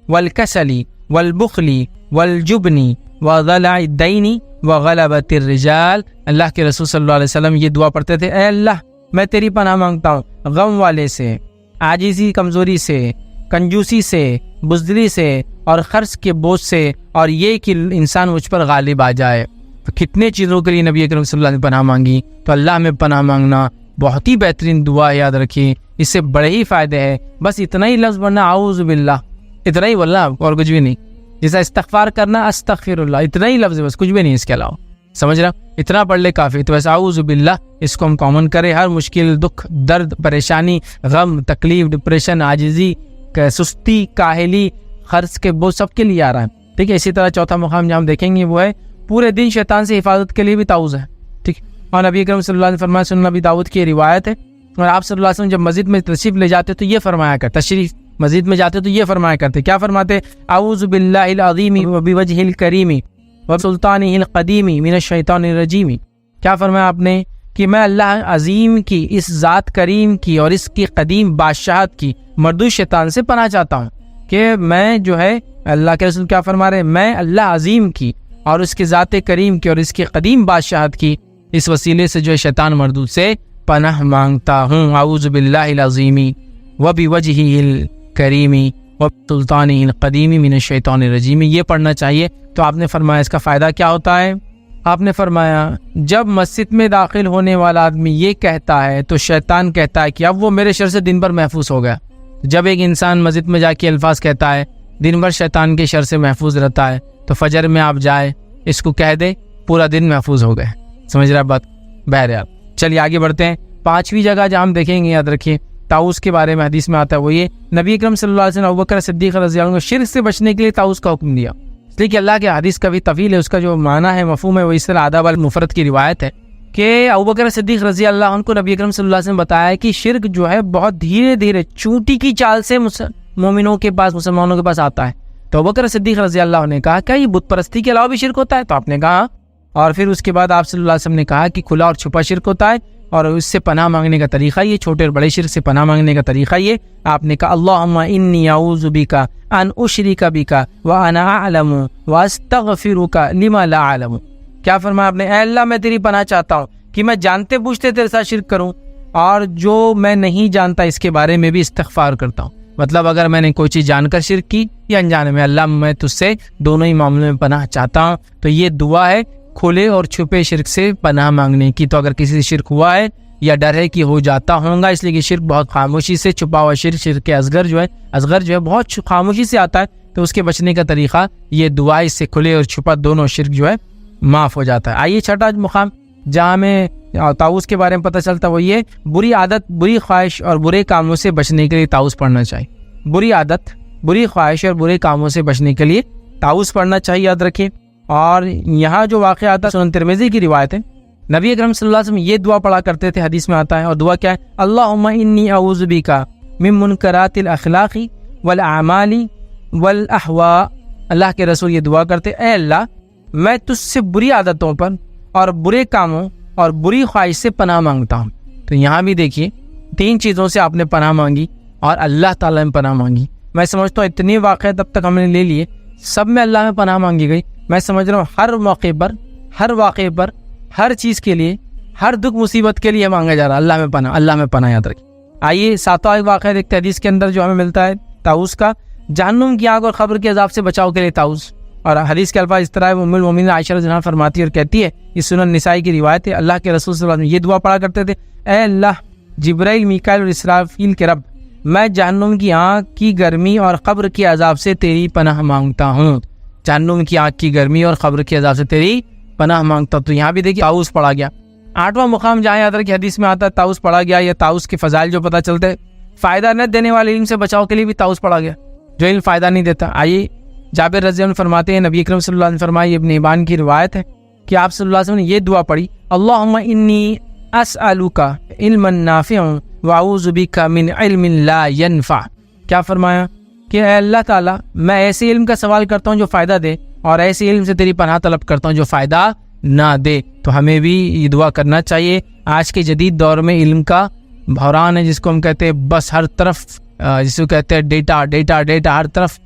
والکسل والبخل والجبن وضلع الدین وغلبۃ الرجال. اللہ کے رسول صلی اللہ علیہ وسلم یہ دعا پڑھتے تھے، اے اللہ میں تیری پناہ مانگتا ہوں غم والے سے، عاجزی، کمزوری سے، کنجوسی سے، بزدلی سے اور خرچ کے بوجھ سے، اور یہ کہ انسان مجھ پر غالب آ جائے. تو کتنے چیزوں کے لیے نبی اکرم صلی اللہ علیہ وسلم نے پناہ مانگی. تو اللہ میں پناہ مانگنا بہت ہی بہترین دعا ہے، یاد رکھیے. اس سے بڑے ہی فائدے ہیں. بس اتنا ہی لفظ پڑھنا، اعوذ باللہ، اتنا ہی بولنا اور کچھ بھی نہیں. جیسا استغفار کرنا، استغفر اللہ، اتنا ہی لفظ ہے، بس کچھ بھی نہیں اس کے علاوہ. سمجھ رہا؟ اتنا پڑھ لے کافی. تو بس اعوذ باللہ اس کو ہم کامن کریں. ہر مشکل، دکھ، درد، پریشانی، غم، تکلیف، ڈپریشن، عاجزی، سستی، کاہلی، خرچ کے بوجھ سب کے لیے آ رہا ہے. ٹھیک ہے. اسی طرح چوتھا مقام جہاں ہم دیکھیں گے وہ ہے پورے دن شیطان سے حفاظت کے لیے بھی تعوذ ہے. ٹھیک. اور نبی اکرم صلی اللہ علیہ وسلم فرمایا، سنن نبی داؤد کی روایت ہے، اور آپ صلی اللہ علیہ وسلم جب مسجد میں تشریف لے جاتے تو یہ فرمایا کرتے، تشریف مسجد میں جاتے تو یہ فرمایا کرتے. کیا فرماتے؟ اعوذ باللہ العظیم وبوجہہ الکریم وبسلطانہ القدیم من الشیطان الرجیم. کیا فرمایا آپ نے؟ کہ میں اللہ عظیم کی، اس ذات کریم کی اور اس کی قدیم بادشاہت کی مردود شیطان سے پناہ چاہتا ہوں. کہ میں جو ہے، اللہ کے رسول کیا فرما رہے ہیں؟ میں اللہ عظیم کی اور اس کے ذات کریم کی اور اس کی قدیم بادشاہت کی اس وسیلے سے جو ہے شیطان مردود سے پناہ مانگتا ہوں. اعوذ باللہ العظیم وبوجہہ الکریم وبسلطانہ القدیم من الشیطان الرجیم. یہ پڑھنا چاہیے. تو آپ نے فرمایا اس کا فائدہ کیا ہوتا ہے؟ آپ نے فرمایا جب مسجد میں داخل ہونے والا آدمی یہ کہتا ہے تو شیطان کہتا ہے کہ اب وہ میرے شر سے دن بھر محفوظ ہو گیا. جب ایک انسان مسجد میں جا کے الفاظ کہتا ہے دن بھر شیطان کے شر سے محفوظ رہتا ہے. تو فجر میں آپ جائے اس کو کہہ دے پورا دن محفوظ ہو گئے. سمجھ رہا بات؟ بہرحال چلیے آگے بڑھتے ہیں. 5ویں جگہ جہاں ہم دیکھیں گے، یاد رکھیے، تعوذ کے بارے میں حدیث میں آتا ہے، وہ یہ نبی اکرم صلی اللہ علیہ وسلم ابوبکر صدیق رضی اللہ عنہ کو شرک سے بچنے کے لیے تعوذ کا حکم دیا. اس لیے کہ اللہ کے حدیث کا بھی طویل ہے، اس کا جو معنی ہے، مفہوم ہے، وہ اس طرح آداب المفرد کی روایت ہے کہ ابوبکر صدیق رضی اللہ عنہ کو نبی اکرم صلی اللہ علیہ وسلم بتایا کہ شرک جو ہے بہت دھیرے دھیرے چونٹی کی چال سے مومنوں کے پاس، مسلمانوں کے پاس آتا ہے. تو ابوبکر صدیق رضی اللہ عنہ نے کہا کیا یہ بت پرستی کے علاوہ بھی شرک ہوتا ہے؟ تو آپ نے کہا. اور پھر اس کے بعد آپ صلی اللہ علیہ وسلم نے کہا کہ کھلا اور چھپا شرک ہوتا ہے، اور اس سے پناہ مانگنے کا طریقہ یہ، چھوٹے اور بڑے شرک سے پناہ مانگنے کا طریقہ یہ. آپ نے کہا اللہم انی اعوذ بک ان اشرک بک وانا اعلم واستغفرک لما لا اعلم. کیا فرمایا آپ نے؟ اے اللہ میں تیری پناہ چاہتا ہوں کہ میں جانتے بوجھتے تیرے ساتھ شرک کروں، اور جو میں نہیں جانتا اس کے بارے میں بھی استغفار کرتا ہوں. مطلب اگر میں نے کوئی چیز جان کر شرک کی یا انجانے میں، اللہ میں تجھ سے دونوں ہی معاملوں میں پناہ چاہتا ہوں. تو یہ دعا ہے کھلے اور چھپے شرک سے پناہ مانگنے کی. تو اگر کسی سے شرک ہوا ہے یا ڈر ہے کہ ہو جاتا ہوگا، اس لیے کہ شرک بہت خاموشی سے چھپا ہوا شرک، شرک اصغر جو ہے بہت خاموشی سے آتا ہے، تو اس کے بچنے کا طریقہ یہ دعا، اس سے کھلے اور چھپا دونوں شرک جو ہے معاف ہو جاتا ہے. آئیے 6واں مقام جہاں ہمیں تعوذ کے بارے میں پتہ چلتا ہے وہ یہ بری عادت، بری خواہش اور برے کاموں سے بچنے کے لیے تعوذ پڑھنا چاہیے. بری عادت، بری خواہش اور برے کاموں سے بچنے کے لیے تعوذ پڑھنا چاہیے، یاد رکھیں. اور یہاں جو واقعہ آتا ہے سنن ترمذی کی روایت ہے، نبی اکرم صلی اللہ علیہ وسلم یہ دعا پڑھا کرتے تھے، حدیث میں آتا ہے. اور دعا کیا ہے؟ اللہم انی اعوذ بک من منکرات الاخلاق والاعمال والاہواء. اللہ کے رسول یہ دعا کرتے، اے اللہ میں تجھ سے بری عادتوں پر اور برے کاموں اور بری خواہش سے پناہ مانگتا ہوں. تو یہاں بھی دیکھیے 3 چیزوں سے آپ نے پناہ مانگی اور اللہ تعالیٰ میں پناہ مانگی. میں سمجھتا ہوں اتنے واقعات تب تک ہم نے لے لیے، سب میں اللہ میں پناہ مانگی گئی. میں سمجھ رہا ہوں ہر موقع پر، ہر واقعے پر، ہر چیز کے لیے، ہر دکھ مصیبت کے لیے مانگا جا رہا اللہ میں پناہ، اللہ میں پناہ، یاد رکھیں. آئیے 7واں واقعہ دیکھتے ہیں حدیث کے اندر جو ہمیں ملتا ہے تعوذ کا. جہنم کی آگ اور قبر کے عذاب سے بچاؤ کے لیے تعوذ. اور حدیث کے الفاظ اس طرح ام المومنین عائشہ رضی اللہ عنہا فرماتی ہے اور کہتی ہے، یہ سنن نسائی کی روایت ہے، اللہ کے رسول صلی اللہ علیہ وسلم یہ دعا پڑھا کرتے تھے، اے اللہ جبرائیل، میکائیل اور اسرافیل کے رب، میں جہنم کی آگ کی گرمی اور قبر کے عذاب سے تیری پناہ مانگتا ہوں۔ جہنم کی آگ کی گرمی اور قبر کے عذاب سے تیری پناہ مانگتا ہوں۔ تو یہاں بھی دیکھیے طاؤس پڑھا گیا۔ 8واں مقام جہاں یاد رکھیے حدیث میں آتا ہے طاؤس پڑھا گیا، یا طاؤس کے فضائل جو پتہ چلتے، فائدہ نہ دینے والے علم سے بچاؤ کے لیے بھی طاؤس پڑھا گیا، جو علم فائدہ نہیں دیتا۔ آئیے جابر رضی اللہ عنہ فرماتے ہیں، نبی اکرم صلی اللہ علیہ وسلم فرمائے، ابن حبان کی روایت ہے کہ آپ صلی اللہ علیہ وسلم نے یہ دعا پڑھی، اللہم انی اسألک علما نافعا واعوذ بک من علم لا ينفع۔ کیا فرمایا کہ اے اللہ تعالیٰ، میں ایسے علم کا سوال کرتا ہوں جو فائدہ دے، اور ایسے علم سے تیری پناہ طلب کرتا ہوں جو فائدہ نہ دے۔ تو ہمیں بھی یہ دعا کرنا چاہیے۔ آج کے جدید دور میں علم کا بحران ہے، جس کو ہم کہتے ہیں بس ہر طرف، جس کو کہتے ہیں ڈیٹا ڈیٹا ڈیٹا، ہر طرف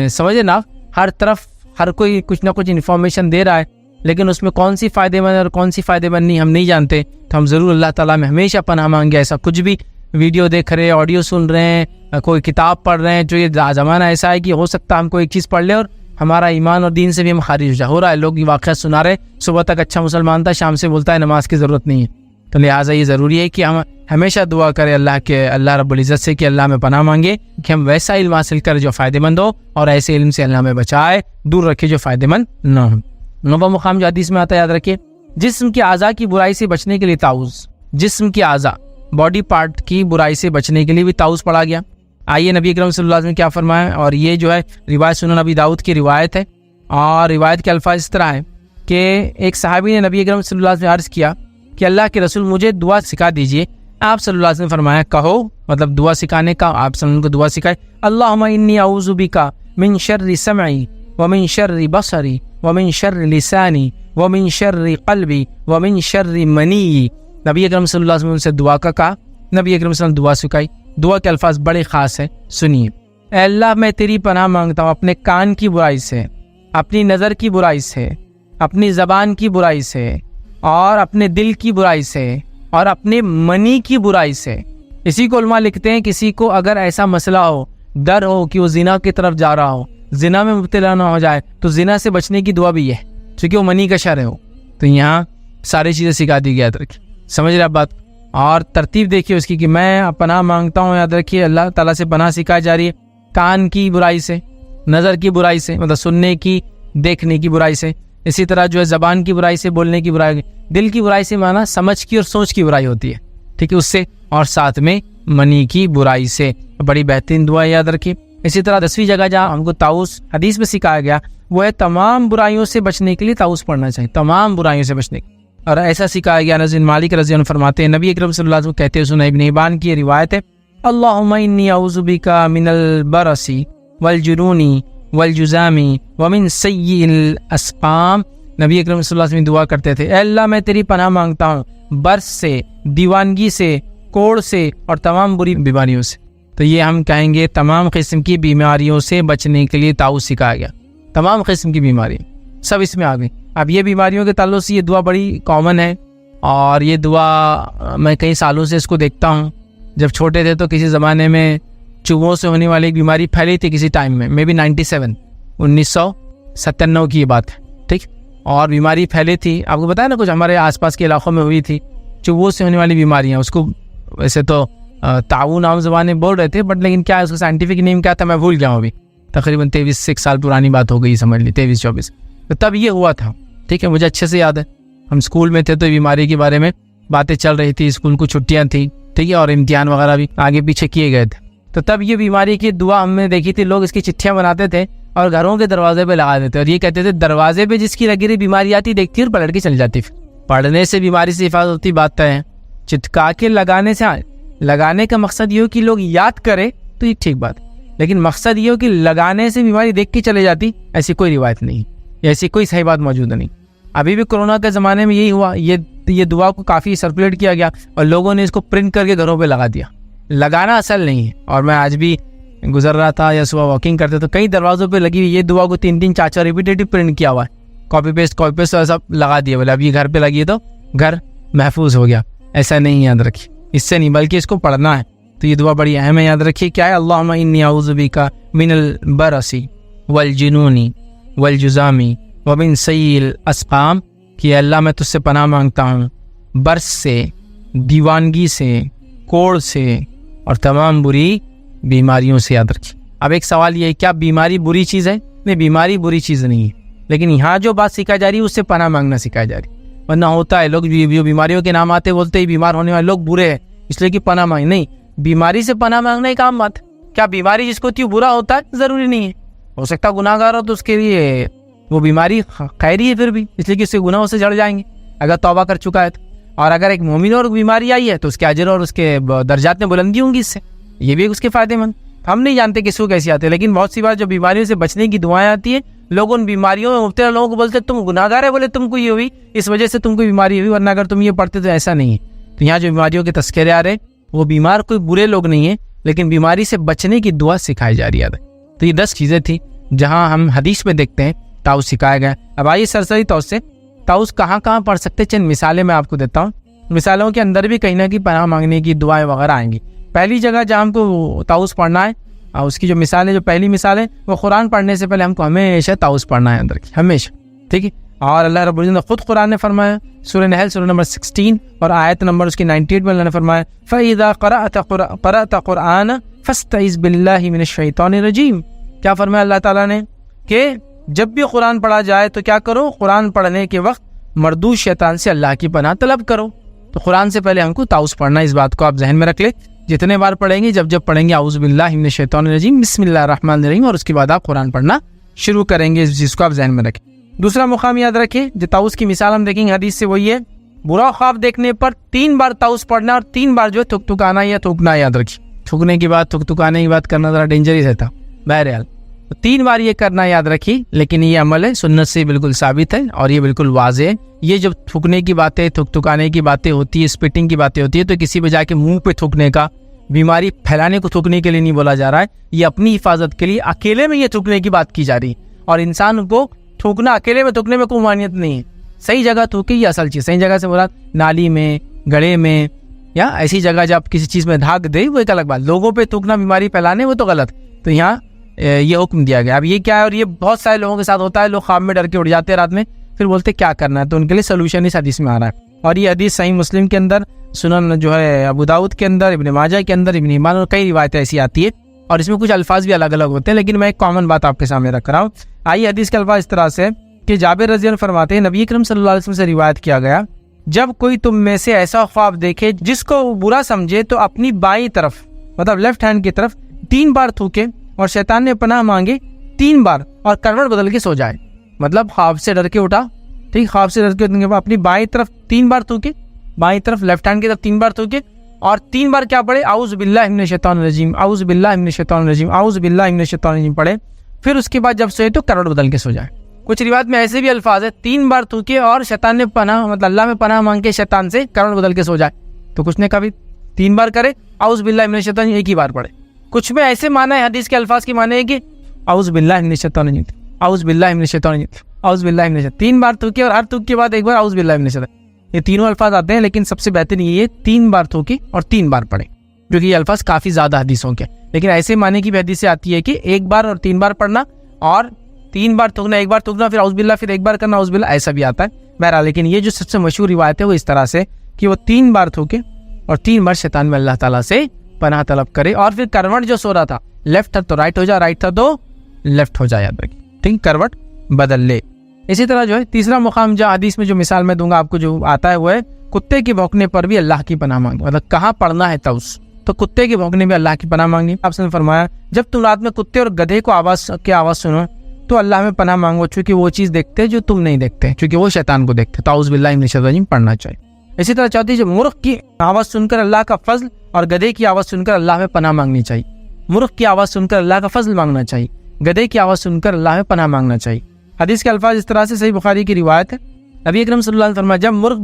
سمجھے نا، ہر طرف ہر کوئی کچھ نہ کچھ انفارمیشن دے رہا ہے، لیکن اس میں کون سی فائدے مند اور کون سی فائدے مند نہیں ہم نہیں جانتے۔ تو ہم ضرور اللہ تعالیٰ میں ہمیشہ پناہ مانگے، ایسا کچھ بھی ویڈیو دیکھ رہے ہیں، آڈیو سن رہے ہیں، کوئی کتاب پڑھ رہے ہیں، جو یہ زمانہ ایسا ہے کہ ہو سکتا ہے ہم کوئی ایک چیز پڑھ لیں اور ہمارا ایمان اور دین سے بھی ہم خارج ہو جائے۔ ہو رہا ہے، لوگ یہ واقعہ سنا رہے، صبح تک اچھا مسلمان تھا، شام سے بولتا ہے نماز کی ضرورت نہیں ہے۔ تو لہٰذا یہ ضروری ہے کہ ہم ہمیشہ دعا کریں اللہ رب العزت سے کہ اللہ میں پناہ مانگے کہ ہم ویسا علم حاصل کریں جو فائدہ مند ہو، اور ایسے علم سے اللہ ہمیں بچائے، دور رکھے جو فائدہ مند نہ ہو۔ 9واں مقام جو حدیث میں آتا ہے، یاد رکھیے، جسم کی اعضاء کی برائی سے بچنے کے لیے طاؤس، جسم کی اعضاء، باڈی پارٹ کی برائی سے بچنے کے لیے بھی طاؤس پڑھا گیا۔ آئیے نبی اکرم صلی اللہ علیہ وسلم کیا فرمایا، اور یہ جو ہے روایت سنن ابی داؤد کی روایت ہے، اور روایت کے الفاظ اس طرح ہے کہ ایک صحابی نے نبی اکرم صلی اللہ علیہ وسلم سے عرض کیا کہ اللہ کے رسول مجھے دعا سکھا دیجئے۔ آپ صلی اللہ علیہ وسلم نے فرمایا، کہو، مطلب دعا سکھانے کا، آپ صلی اللہ علیہ وسلم کو دعا سکھائے، اللہم انی اعوذ بک من شر سمعی ومن شر بصری ومن شر لسانی ومن شر قلبی ومن شر منی۔ نبی اکرم صلی اللہ علیہ وسلم سے دعا کا کہا، نبی اکرم صلی اللہ علیہ وسلم دعا سکھائی۔ دعا کے الفاظ بڑے خاص ہیں، سنیے۔ اے اللہ، میں تیری پناہ مانگتا ہوں اپنے کان کی برائی سے، اپنی نظر کی برائی سے، اپنی زبان کی برائی سے، اور اپنے دل کی برائی سے، اور اپنے منی کی برائی سے۔ اسی کو علماء لکھتے ہیں، کسی کو اگر ایسا مسئلہ ہو، ڈر ہو کہ وہ زنا کی طرف جا رہا ہو، زنا میں مبتلا نہ ہو جائے، تو زنا سے بچنے کی دعا بھی ہے، چونکہ وہ منی کا شر ہو۔ تو یہاں ساری چیزیں سکھا دی گئی، یاد رکھیے، سمجھ رہے آپ بات؟ اور ترتیب دیکھیے اس کی کہ میں پناہ مانگتا ہوں، یاد رکھیے اللہ تعالیٰ سے پناہ سکھائی جا رہی ہے کان کی برائی سے، نظر کی برائی سے، مطلب سننے کی، دیکھنے کی برائی سے، اسی طرح جو ہے زبان کی برائی سے، بولنے کی برائی، دل کی برائی سے معنی سمجھ کی اور سوچ کی برائی ہوتی ہے، ٹھیک ہے، اس سے، اور ساتھ میں منی کی برائی سے۔ بڑی بہترین دعا یاد رکھیے۔ اسی طرح 10ویں جگہ جہاں ہم کو طاؤس حدیث میں سکھایا گیا، وہ ہے تمام برائیوں سے بچنے کے لیے طاؤس پڑھنا چاہیے، تمام برائیوں سے بچنے کے لیے۔ اور ایسا سکھایا گیا، انس بن مالک رضی اللہ عنہ فرماتے ہیں، نبی اکرم صلی اللہ علیہ وسلم کہتے ہیں، سنن ابن حبان کی روایت ہے، اللہم انی اعوذ بک من البرص والجنون والجذام ومن سیء الاسقام۔ نبی اکرم صلی اللہ علیہ وسلم دعا کرتے تھے، اے اللہ، میں تیری پناہ مانگتا ہوں برص سے، دیوانگی سے، کوڑ سے، اور تمام بری بیماریوں سے۔ تو یہ ہم کہیں گے تمام قسم کی بیماریوں سے بچنے کے لیے طاؤس سکھایا گیا، تمام قسم کی بیماری سب اس میں آ گئی۔ اب یہ بیماریوں کے تعلق سے یہ دعا بڑی کامن ہے، اور یہ دعا میں کئی سالوں سے اس کو دیکھتا ہوں۔ جب چھوٹے تھے تو کسی زمانے میں چوہوں سے ہونے والی ایک بیماری پھیلی تھی کسی ٹائم میں، مے بی 1997 کی یہ بات ہے، ٹھیک، اور بیماری پھیلی تھی، آپ کو بتایا نا، کچھ ہمارے آس پاس کے علاقوں میں ہوئی تھی چوہوں سے ہونے والی بیماریاں۔ اس کو ویسے تو تعاون عام زبانیں بول رہے تھے، بٹ لیکن کیا اس کا سائنٹیفک نیم کیا تھا میں بھول گیا ہوں ابھی، تقریباً 23 سال پرانی بات ہو گئی، سمجھ لی 23-24، تو تب یہ ہوا تھا، ٹھیک ہے، مجھے اچھے سے یاد ہے۔ ہم اسکول میں تھے تو بیماری کے بارے میں باتیں چل رہی تھی، اسکول کو چھٹیاں تھیں، ٹھیک ہے، اور امتحان وغیرہ بھی آگے پیچھے کیے گئے تھے، تو تب یہ بیماری کی دعا ہم نے دیکھی تھی، لوگ اس کی چٹھیاں بناتے تھے اور گھروں کے دروازے پہ لگا دیتے، اور یہ کہتے تھے دروازے پہ جس کی لگی رہی بیماری آتی دیکھتی اور پلٹ کے چل جاتی، پڑھنے سے بیماری سے حفاظت ہوتی، بات طے ہے، چٹکا کے لگانے سے، لگانے کا مقصد یہ ہو کہ لوگ یاد کرے تو یہ ٹھیک بات ہے، لیکن مقصد یہ ہو کہ لگانے سے بیماری دیکھ کے چلے جاتی، ایسی کوئی روایت نہیں، ایسی کوئی صحیح بات موجود نہیں۔ ابھی بھی کورونا کے زمانے میں یہی ہوا، یہ دعا کو کافی سرکولیٹ کیا گیا اور لوگوں نے اس کو پرنٹ کر کے گھروں پہ لگا دیا۔ لگانا اصل نہیں ہے، اور میں آج بھی گزر رہا تھا یا صبح واکنگ کرتے تو کئی دروازوں پہ لگی ہوئی یہ دعا کو 3 4 ریپیٹیٹو پرنٹ کیا ہوا ہے، کاپی پیسٹ سب لگا دیا، بولے اب یہ گھر پہ لگی ہے تو گھر محفوظ ہو گیا۔ ایسا نہیں، یاد رکھیے، اس سے نہیں بلکہ اس کو پڑھنا ہے۔ تو یہ دعا بڑی اہم ہے، یاد رکھیے کیا ہے، اللہم انی اعوذ بک من البرص والجنون والجزام ومن سیء الاسقام، کہ اللہ میں تجھ سے پناہ مانگتا ہوں برس سے، دیوانگی سے، کوڑ سے اور تمام بری بیماریوں سے. یاد رکھیے. اب ایک سوال یہ ہے، کیا بیماری بری چیز ہے؟ نہیں، بیماری بری چیز نہیں ہے، لیکن یہاں جو بات سکھائی جا رہی ہے اس سے پناہ مانگنا سکھائی جا رہی ہے. ورنہ ہوتا ہے لوگ جو بیماریوں کے نام آتے بولتے ہی بیمار ہونے والے لوگ برے ہیں اس لیے کہ پناہ مانگ. نہیں، بیماری سے پناہ مانگنا ایک عام بات ہے. کیا بیماری جس کو ہوتی ہے برا ہوتا ہے؟ ضروری نہیں ہے. ہو سکتا گناہ گار ہو تو اس کے لیے وہ بیماری خیری ہے پھر بھی، اس لیے کہ اس کے گناہوں سے جڑ جائیں گے اگر توبہ کر چکا ہے تو. اور اگر ایک مومن اور بیماری آئی ہے تو اس کے اجر اور اس کے درجات میں بلندی ہوں گی اس سے، یہ بھی اس کے فائدے مند. ہم نہیں جانتے کس کو کیسی آتے ہیں، لیکن بہت سی بار جو بیماریوں سے بچنے کی دعائیں آتی ہیں لوگ ان بیماریوں میں مبتلا لوگوں کو بولتے تم گناہ گار ہے، بولے تم کو یہ ہوئی اس وجہ سے تم کو بیماری ہوئی، ورنہ اگر تم یہ پڑھتے تو ایسا نہیں ہے. تو یہاں جو بیماریوں کے تذکرے آ رہے وہ بیمار کوئی برے لوگ نہیں ہیں، لیکن بیماری سے بچنے کی دعا سکھائی جا رہی ہے. تو یہ 10 چیزیں تھیں جہاں ہم حدیث میں دیکھتے ہیں طاؤس سکھایا گیا. اب آئیے سرسری طور سے طاؤس کہاں کہاں پڑھ سکتے، چند مثالیں میں آپ کو دیتا ہوں. مثالوں کے اندر بھی کہیں نہ کہیں پناہ مانگنے کی دعائیں وغیرہ آئیں گی. پہلی جگہ جہاں ہم کو طاؤس پڑھنا ہے، اس کی جو مثال ہے، جو پہلی مثال ہے وہ قرآن پڑھنے سے پہلے ہم کو ہمیشہ طاؤس پڑھنا ہے اندر کی، ہمیشہ. ٹھیک ہے. اور اللہ رب العزت نے خود قرآن نے فرمایا، سورہ نحل سورہ نمبر 16 اور آیت نمبر اس کی 98 میں اللہ نے فرمایا فَإِذَا قَرَأْتَ قُرْآنَ فَاسْتَعِذْ بِاللَّهِ مِنَ الشَّيْطَانِ الرَّجِيمِ. کیا فرمایا اللہ تعالیٰ نے کہ جب بھی قرآن پڑھا جائے تو کیا کرو، قرآن پڑھنے کے وقت مردود شیطان سے اللہ کی پناہ طلب کرو. تو قرآن سے پہلے ہم کو طاؤس پڑھنا ہے، اس بات کو آپ ذہن میں رکھ لیں. جتنے بار پڑھیں گے، جب پڑھیں گے اعوذ باللہ من الشیطان الرجیم بسم اللہ الرحمن الرحیم، اور اس کے بعد آپ قرآن پڑھنا شروع کریں گے. اس چیز کو آپ ذہن میں رکھیں. دوسرا مقام یاد رکھیں، جو طاؤس کی مثال ہم دیکھیں گے حدیث سے، وہی ہے برا خواب دیکھنے پر 3 بار طاؤس پڑھنا اور 3 بار جو ہے تھک تھکانا یا تھوکنا. یاد رکھیں، تھوکنے کی بات، تھک تھکانے کی بات کرنا ذرا ڈینجرس رہتا. بہرحال 3 بار یہ کرنا یاد رکھیے. لیکن یہ عمل ہے سنت سے بالکل ثابت ہے اور یہ بالکل واضح ہے. یہ جب تھوکنے کی باتیں، تھک تھکانے کی باتیں ہوتی ہے، اسپٹنگ کی باتیں ہوتی ہے، تو کسی بجائے کے منہ پہ تھوکنے کا، بیماری پھیلانے کو تھوکنے کے لیے نہیں بولا جا رہا ہے. یہ اپنی حفاظت کے لیے اکیلے میں یہ تھوکنے کی بات کی جا رہی ہے. اور انسان کو تھوکنا، اکیلے میں تھوکنے میں کوئی مانیت نہیں ہے. صحیح جگہ تھوکے یہ اصل چیز. صحیح جگہ سے مراد نالی میں، گڑھے میں، یا ایسی جگہ جب کسی چیز میں دھاگ دے وہ ایک الگ بات. لوگوں پہ تھوکنا، بیماری پھیلانے، وہ تو غلط. تو یہاں یہ حکم دیا گیا. اب یہ کیا ہے، اور یہ بہت سارے لوگوں کے ساتھ ہوتا ہے. لوگ خواب میں ڈر کے اٹھ جاتے ہیں رات میں، پھر بولتے کیا کرنا ہے. تو ان کے لیے سلوشن اس حدیث میں آ رہا ہے. اور یہ حدیث صحیح مسلم کے اندر، سنن جو ہے ابو داؤد کے اندر، ابن ماجہ کے اندر، ابن حبان، اور کئی روایتیں ایسی آتی ہے. اور اس میں کچھ الفاظ بھی الگ الگ ہوتے ہیں، لیکن میں ایک کامن بات آپ کے سامنے رکھ رہا ہوں. آئیے حدیث کے الفاظ اس طرح سے کہ جابر رضی اللہ عنہ فرماتے ہیں، نبی اکرم صلی اللہ علیہ وسلم سے روایت کیا گیا، جب کوئی تم میں سے ایسا خواب دیکھے جس کو برا سمجھے تو اپنی بائیں طرف، مطلب لیفٹ ہینڈ کی طرف 3 بار تھوکے اور شیطان نے پناہ مانگے 3 بار اور کروٹ بدل کے سو جائے. مطلب خواب سے ڈر کے اٹھا، ٹھیک، خواب سے ڈر کے اٹھنے کے بعد اپنی بائیں طرف 3 بار تھوکے، بائیں طرف لیفٹ ہینڈ کی طرف 3 بار تھوکے، اور 3 بار کیا پڑھے، اعوذ باللہ من الشیطان الرجیم، اعوذ باللہ من الشیطان الرجیم، اعوذ باللہ من الشیطان الرجیم پڑھے. پھر اس کے بعد جب سوئے تو کروٹ بدل کے سو جائے. کچھ روایت میں ایسے بھی الفاظ ہے 3 بار تھوکے اور شیطان نے پناہ، مطلب اللہ میں پناہ مانگ کے شیطان سے کروٹ بدل کے سو جائے. تو کچھ نے کبھی 3 بار کرے، اعوذ باللہ من الشیطان الرجیم ایک ہی بار پڑھے. کچھ میں ایسے معنی ہے حدیث کے الفاظ کی معنی ہے کہ اعوذ باللہ من الشیطان الرجیم، اعوذ باللہ من الشیطان الرجیم، اعوذ باللہ من الشیطان، 3 بار تھوکے اور ہر تھوک کے بعد ایک بار اعوذ باللہ من الشیطان. یہ تینوں الفاظ آتے ہیں، لیکن سب سے بہتر یہ 3 بار تھوکے اور 3 بار پڑھے، جو کہ یہ الفاظ کافی زیادہ حدیثوں کے. لیکن ایسے معنی کی بھی حدیث سے آتی ہے کہ 1 بار اور 3 بار پڑھنا، اور 3 بار تھوکنا، 1 بار تھوکنا، پھر اعوذ باللہ، پھر 1 بار کرنا اعوذ باللہ، ایسا بھی آتا ہے. بہرحال لیکن یہ جو سب سے مشہور روایت ہے وہ اس طرح سے کہ وہ 3 بار تھوکے اور 3 بار شیطان میں اللہ تعالیٰ سے پناہ طلب کرے. اور پھر کروٹ جو سو رہا تھا، لیفٹ تھا تو رائٹ ہو جائے، رائٹ تھا تو لیفٹ ہو جائے. یاد رکھیں، ٹھیک، کروٹ بدل لے. اسی طرح جو ہے تیسرا مقام جو حدیث میں جو مثال میں دوں گا آپ کو جو آتا ہے وہ ہے کتے کے بھونکنے پر بھی اللہ کی پناہ مانگے. مطلب کہاں پڑھنا ہے طاؤس، تو کتے کے بھونکنے میں اللہ کی پناہ مانگنی. آپ نے فرمایا جب تم رات میں کتے اور گدھے کو آواز سنو تو اللہ میں پناہ مانگو، چونکہ وہ چیز دیکھتے جو تم نہیں دیکھتے، چونکہ وہ شیطان کو دیکھتے. تو اعوذ باللہ من الشیطان الرجیم پڑھنا چاہیے. اسی طرح چوتھی، جو مرغ کی آواز سن کر اللہ کا فضل اور گدھے کی آواز سن کر اللہ میں پناہ مانگنی چاہیے. مرغ کی آواز سن کر اللہ کا فضل مانگنا چاہیے، گدھے کی آواز سن کر اللہ میں پناہ مانگنا چاہیے. حدیث کے الفاظ اس طرح سے، صحیح بخاری کی روایت ہے، نبی اکرم صلی اللہ علیہ وسلم فرمایا جب مرغ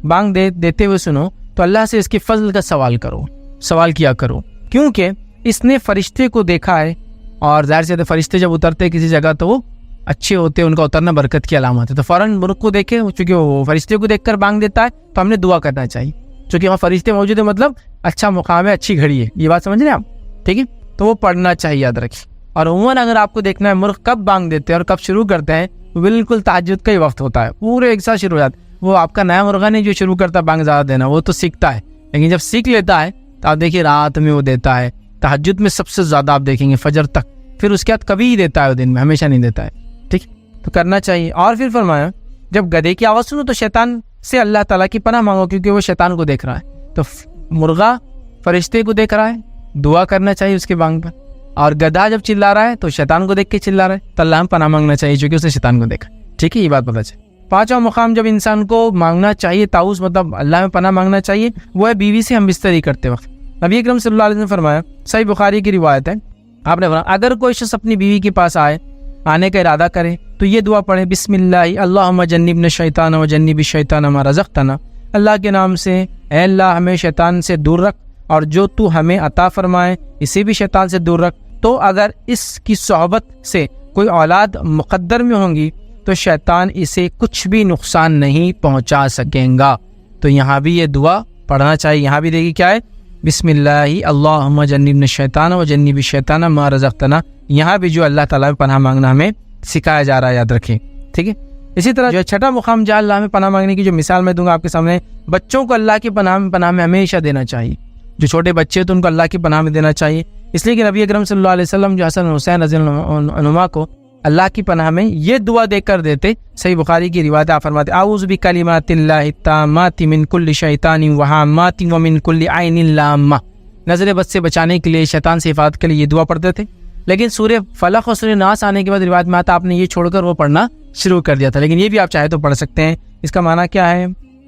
بانگ دیتے ہوئے سنو تو اللہ سے اس کے فضل کا سوال کیا کرو، کیونکہ اس نے فرشتے کو دیکھا ہے. اور ظاہر سے فرشتے جب اترتے کسی جگہ تو وہ اچھے ہوتے ہیں، ان کا اترنا برکت کی علامت ہے. تو فوراً مرغ کو دیکھے، چونکہ وہ فرشتے کو دیکھ کر بانگ دیتا ہے تو ہم نے دعا کرنا چاہیے، چونکہ وہاں فرشتے موجود ہیں، مطلب اچھا مقام ہے، اچھی گھڑی ہے. یہ بات سمجھ رہے ہیں آپ، ٹھیک ہے. تو وہ پڑھنا چاہیے. یاد رکھیں اور عموماً اگر آپ کو دیکھنا ہے مرغ کب بانگ دیتے ہیں اور کب شروع کرتے ہیں، بالکل تہجد کا ہی وقت ہوتا ہے، پورے ایک ساتھ شروع ہو جاتا ہے۔ وہ آپ کا نیا مرغہ نہیں جو شروع کرتا ہے بانگ زیادہ دینا، وہ تو سیکھتا ہے، لیکن جب سیکھ لیتا ہے تو آپ دیکھیے رات میں وہ دیتا ہے، تہجد میں سب سے زیادہ آپ دیکھیں گے فجر تک، پھر اس کے بعد کبھی ہی دیتا ہے وہ دن میں، ہمیشہ نہیں دیتا ہے، ٹھیک، تو کرنا چاہیے۔ اور پھر فرمایا جب گدھے کی آواز سنو تو شیطان سے اللہ تعالیٰ کی پناہ مانگو، کیونکہ وہ شیطان کو دیکھ رہا ہے۔ تو مرغا فرشتے کو دیکھ رہا ہے، دعا کرنا چاہیے اس کے بانگ پر، اور گدھا جب چلا رہا ہے تو شیطان کو دیکھ کے چلا رہا ہے، تو اللہ ہم پناہ مانگنا چاہیے چونکہ اس نے شیطان کو دیکھا، ٹھیک ہے، یہ بات پتہ چلے۔ پانچواں مقام جب انسان کو مانگنا چاہیے طاؤس مطلب اللہ میں پناہ مانگنا چاہیے، وہ ہے بیوی سے ہم بستری کرتے وقت۔ نبی اکرم صلی اللہ علیہ وسلم نے فرمایا، صحیح بخاری کی روایت ہے، آپ نے فرمایا اگر کوئی شخص اپنی بیوی کے پاس آنے کا ارادہ کرے تو یہ دعا پڑھے، بسم اللہ اللہم جنبنا الشیطان وجنب الشیطان ما رزقتنا، اللہ کے نام سے اے اللہ ہمیں شیطان سے دور رکھ اور جو تو ہمیں عطا فرمائے اسے بھی شیطان سے دور رکھ۔ تو اگر اس کی صحبت سے کوئی اولاد مقدر میں ہوں گی تو شیطان اسے کچھ بھی نقصان نہیں پہنچا سکیں گا۔ تو یہاں بھی یہ دعا پڑھنا چاہیے، یہاں بھی دیکھیے کیا ہے، بسم اللہ اللہم جنبنا الشیطان وجنب الشیطان ما رزقتنا، یہاں بھی جو اللہ تعالیٰ میں پناہ مانگنا ہمیں سکھایا جا رہا ہے، یاد رکھیں، ٹھیک ہے۔ اسی طرح جو چھٹا مقام جہاں اللہ میں پناہ مانگنے کی جو مثال میں دوں گا آپ کے سامنے، بچوں کو اللہ کی پناہ میں ہمیشہ دینا چاہیے، جو چھوٹے بچے ہیں تو ان کو اللہ کی پناہ میں دینا چاہیے، اس لیے کہ نبی اکرم صلی اللہ علیہ وسلم جو حسن حسین رضی اللہ عنہما کو اللہ کی پناہ میں یہ دعا دے کر دیتے، صحیح بخاری کی روایت آپ فرماتے اعوذ بکلمات اللہ التامات من کل شیطان وہامات ومن کل عین لامہ، نظر بد سے بچانے کے لیے، شیطان سے حفاظت کے لیے یہ دعا پڑھتے تھے۔ لیکن سورہ فلق اور سورہ ناس آنے کے بعد روایت میں آتا آپ نے یہ چھوڑ کر وہ پڑھنا شروع کر دیا تھا، لیکن یہ بھی آپ چاہے تو پڑھ سکتے ہیں۔ اس کا معنی کیا ہے،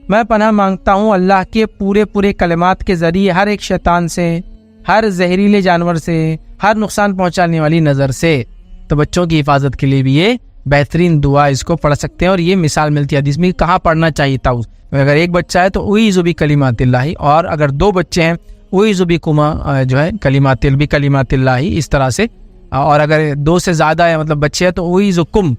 میں پناہ مانگتا ہوں اللہ کے پورے کلمات کے ذریعے ہر ایک شیطان سے، ہر زہریلے جانور سے، ہر نقصان پہنچانے والی نظر سے۔ تو بچوں کی حفاظت کے لیے بھی یہ بہترین دعا اس کو پڑھ سکتے ہیں، اور یہ مثال ملتی ہے حدیث میں کہاں پڑھنا چاہیے تھا۔ اگر ایک بچہ ہے تو اعوذ بکلمات اللہ، اور اگر دو بچے ہیں اعوذ بکما جو ہے کلمات اللہ، اس طرح سے، اور اگر دو سے زیادہ ہے مطلب بچے ہیں تو اعوذ کم،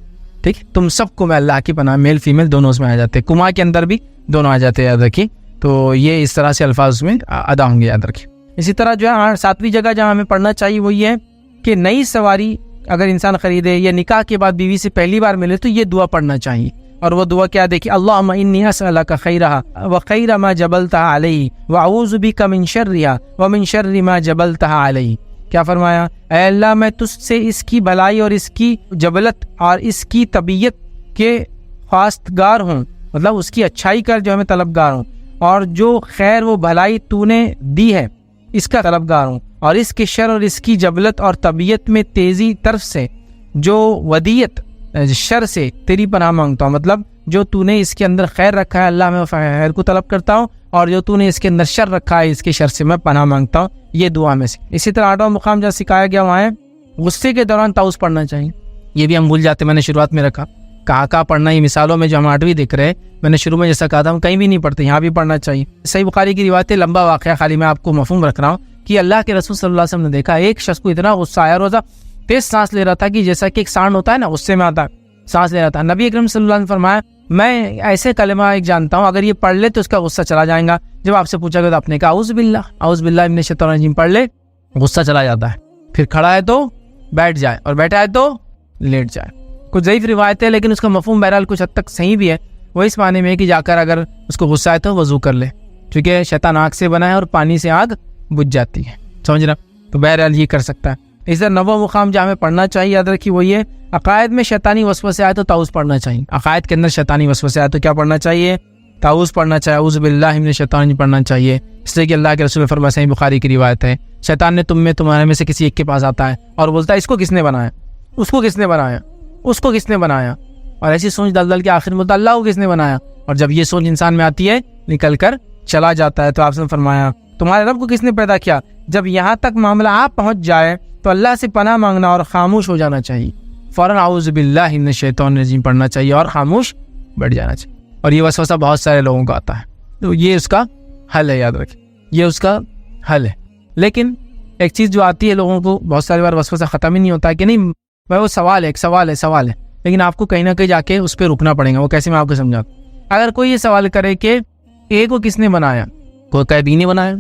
ٹھیک، تم سب کو میں اللہ کی پناہ، میل فیمیل دونوں اس میں آ جاتے ہیں، کما کے اندر بھی دونوں آ جاتے ہیں، یاد رکھیے۔ تو یہ اس طرح سے الفاظ اس میں ادا ہوں گے، یاد رکھیے۔ اسی طرح جو ہے ساتویں جگہ جہاں ہمیں پڑھنا چاہیے وہ یہ ہے کہ نئی سواری اگر انسان خریدے یا نکاح کے بعد بیوی سے پہلی بار ملے تو یہ دعا پڑھنا چاہیے، اور وہ دعا کیا دیکھیے، اللہم انی اسألک خیرہا وخیر ما جبلتہا علیہ واعوذ بک من شرہا ومن شر ما جبلتہا علیہ۔ کیا فرمایا، اے اللہ میں تجھ سے اس کی بھلائی اور اس کی جبلت اور اس کی طبیعت کے خواستگار ہوں، مطلب اس کی اچھائی کر جو ہمیں طلبگار ہوں، اور جو خیر و بھلائی تو نے دی ہے اس کا طلبگار ہوں، اور اس کے شر اور اس کی جبلت اور طبیعت میں تیزی طرف سے جو ودیت شر سے تیری پناہ مانگتا ہوں، مطلب جو تو نے اس کے اندر خیر رکھا ہے اللہ میں خیر کو طلب کرتا ہوں، اور جو تو نے اس کے اندر شر رکھا ہے اس کے شر سے میں پناہ مانگتا ہوں، یہ دعا میں سے۔ اسی طرح آٹھواں مقام جہاں سکھایا گیا وہاں ہے غصے کے دوران طاؤس پڑھنا چاہیے، یہ بھی ہم بھول جاتے، میں نے شروعات میں رکھا کہاں پڑھنا، یہ مثالوں میں جو ہم 8ویں دیکھ رہے ہیں، میں نے شروع میں جیسا کہا تھا ہم کہیں بھی نہیں پڑھتے، یہاں بھی پڑھنا چاہیے۔ صحیح بخاری کی روایت ہے، لمبا واقعہ، خالی میں آپ کو مفہوم رکھ رہا ہوں کہ اللہ کے رسول صلی اللہ علیہ وسلم نے دیکھا ایک شخص کو اتنا غصہ آیا، روزہ تیز سانس لے رہا تھا کہ جیسا کہ ایک سانڈ ہوتا ہے نا، غصے میں آتا ہے سانس لے رہا تھا۔ نبی اکرم صلی اللہ علیہ وسلم فرمایا میں ایسے کلمہ ایک جانتا ہوں اگر یہ پڑھ لے تو اس کا غصہ چلا جائے گا۔ جب آپ سے پوچھا گیا تو آپ نے کہا اعوذ باللہ من الشیطان الرجیم پڑھ لے، غصہ چلا جاتا ہے، پھر کھڑا ہے تو بیٹھ جائے اور بیٹھا ہے تو لیٹ جائے۔ کچھ ضعیف روایت ہے لیکن اس کا مفہوم بہرحال کچھ حد تک صحیح بھی ہے، وہ اس معنی میں ہے کہ جا کر اگر اس کو غصہ ہے تو وضو کر لے، کیونکہ شیطان آگ سے بنا ہے اور پانی سے آگ بجھ جاتی ہے، سمجھ رہا، تو بہرحال یہ کر سکتا ہے۔ اس طرح نواں مقام جہاں ہمیں پڑھنا چاہیے، یاد رکھیے وہ یہ عقائد میں شیطانی وسوسے آئے تو طاؤس پڑھنا چاہیے۔ عقائد کے اندر شیطانی وسوسے آئے تو کیا پڑھنا چاہیے، طاؤس پڑھنا چاہیے، اعوذ باللہ من الشیطان پڑھنا چاہیے، اس لیے کہ اللہ کے رسول نے فرمایا، صحیح بخاری کی روایت ہے، شیطان نے تمہارے میں سے کسی ایک کے پاس آتا ہے اور بولتا ہے اس کو کس نے بنایا، اس کو کس نے بنایا، اس کو کس نے بنایا، اور ایسی سوچ دل کے آخر میں بولتا اللہ کو کس نے بنایا، اور جب یہ سوچ انسان میں آتی ہے نکل کر چلا جاتا ہے۔ تو آپ نے فرمایا تمہارے رب کو کس نے پیدا کیا، جب یہاں تک معاملہ آپ پہنچ جائے تو اللہ سے پناہ مانگنا اور خاموش ہو جانا چاہیے، فوراً اعوذ باللہ من الشیطان الرجیم پڑھنا چاہیے اور خاموش بیٹھ جانا چاہیے۔ اور یہ وسوسہ بہت سارے لوگوں کو آتا ہے، تو یہ اس کا حل ہے، یاد رکھیں یہ اس کا حل ہے۔ لیکن ایک چیز جو آتی ہے لوگوں کو بہت ساری بار وسوسہ ختم ہی نہیں ہوتا ہے کہ نہیں بھائی وہ سوال ہے، لیکن آپ کو کہیں نہ کہیں جا کے اس پہ رکنا پڑے گا۔ وہ کیسے میں آپ کو سمجھاتا ہوں، اگر کوئی یہ سوال کرے کہ اے کو کس نے بنایا، کوئی کہے بی نے بنایا،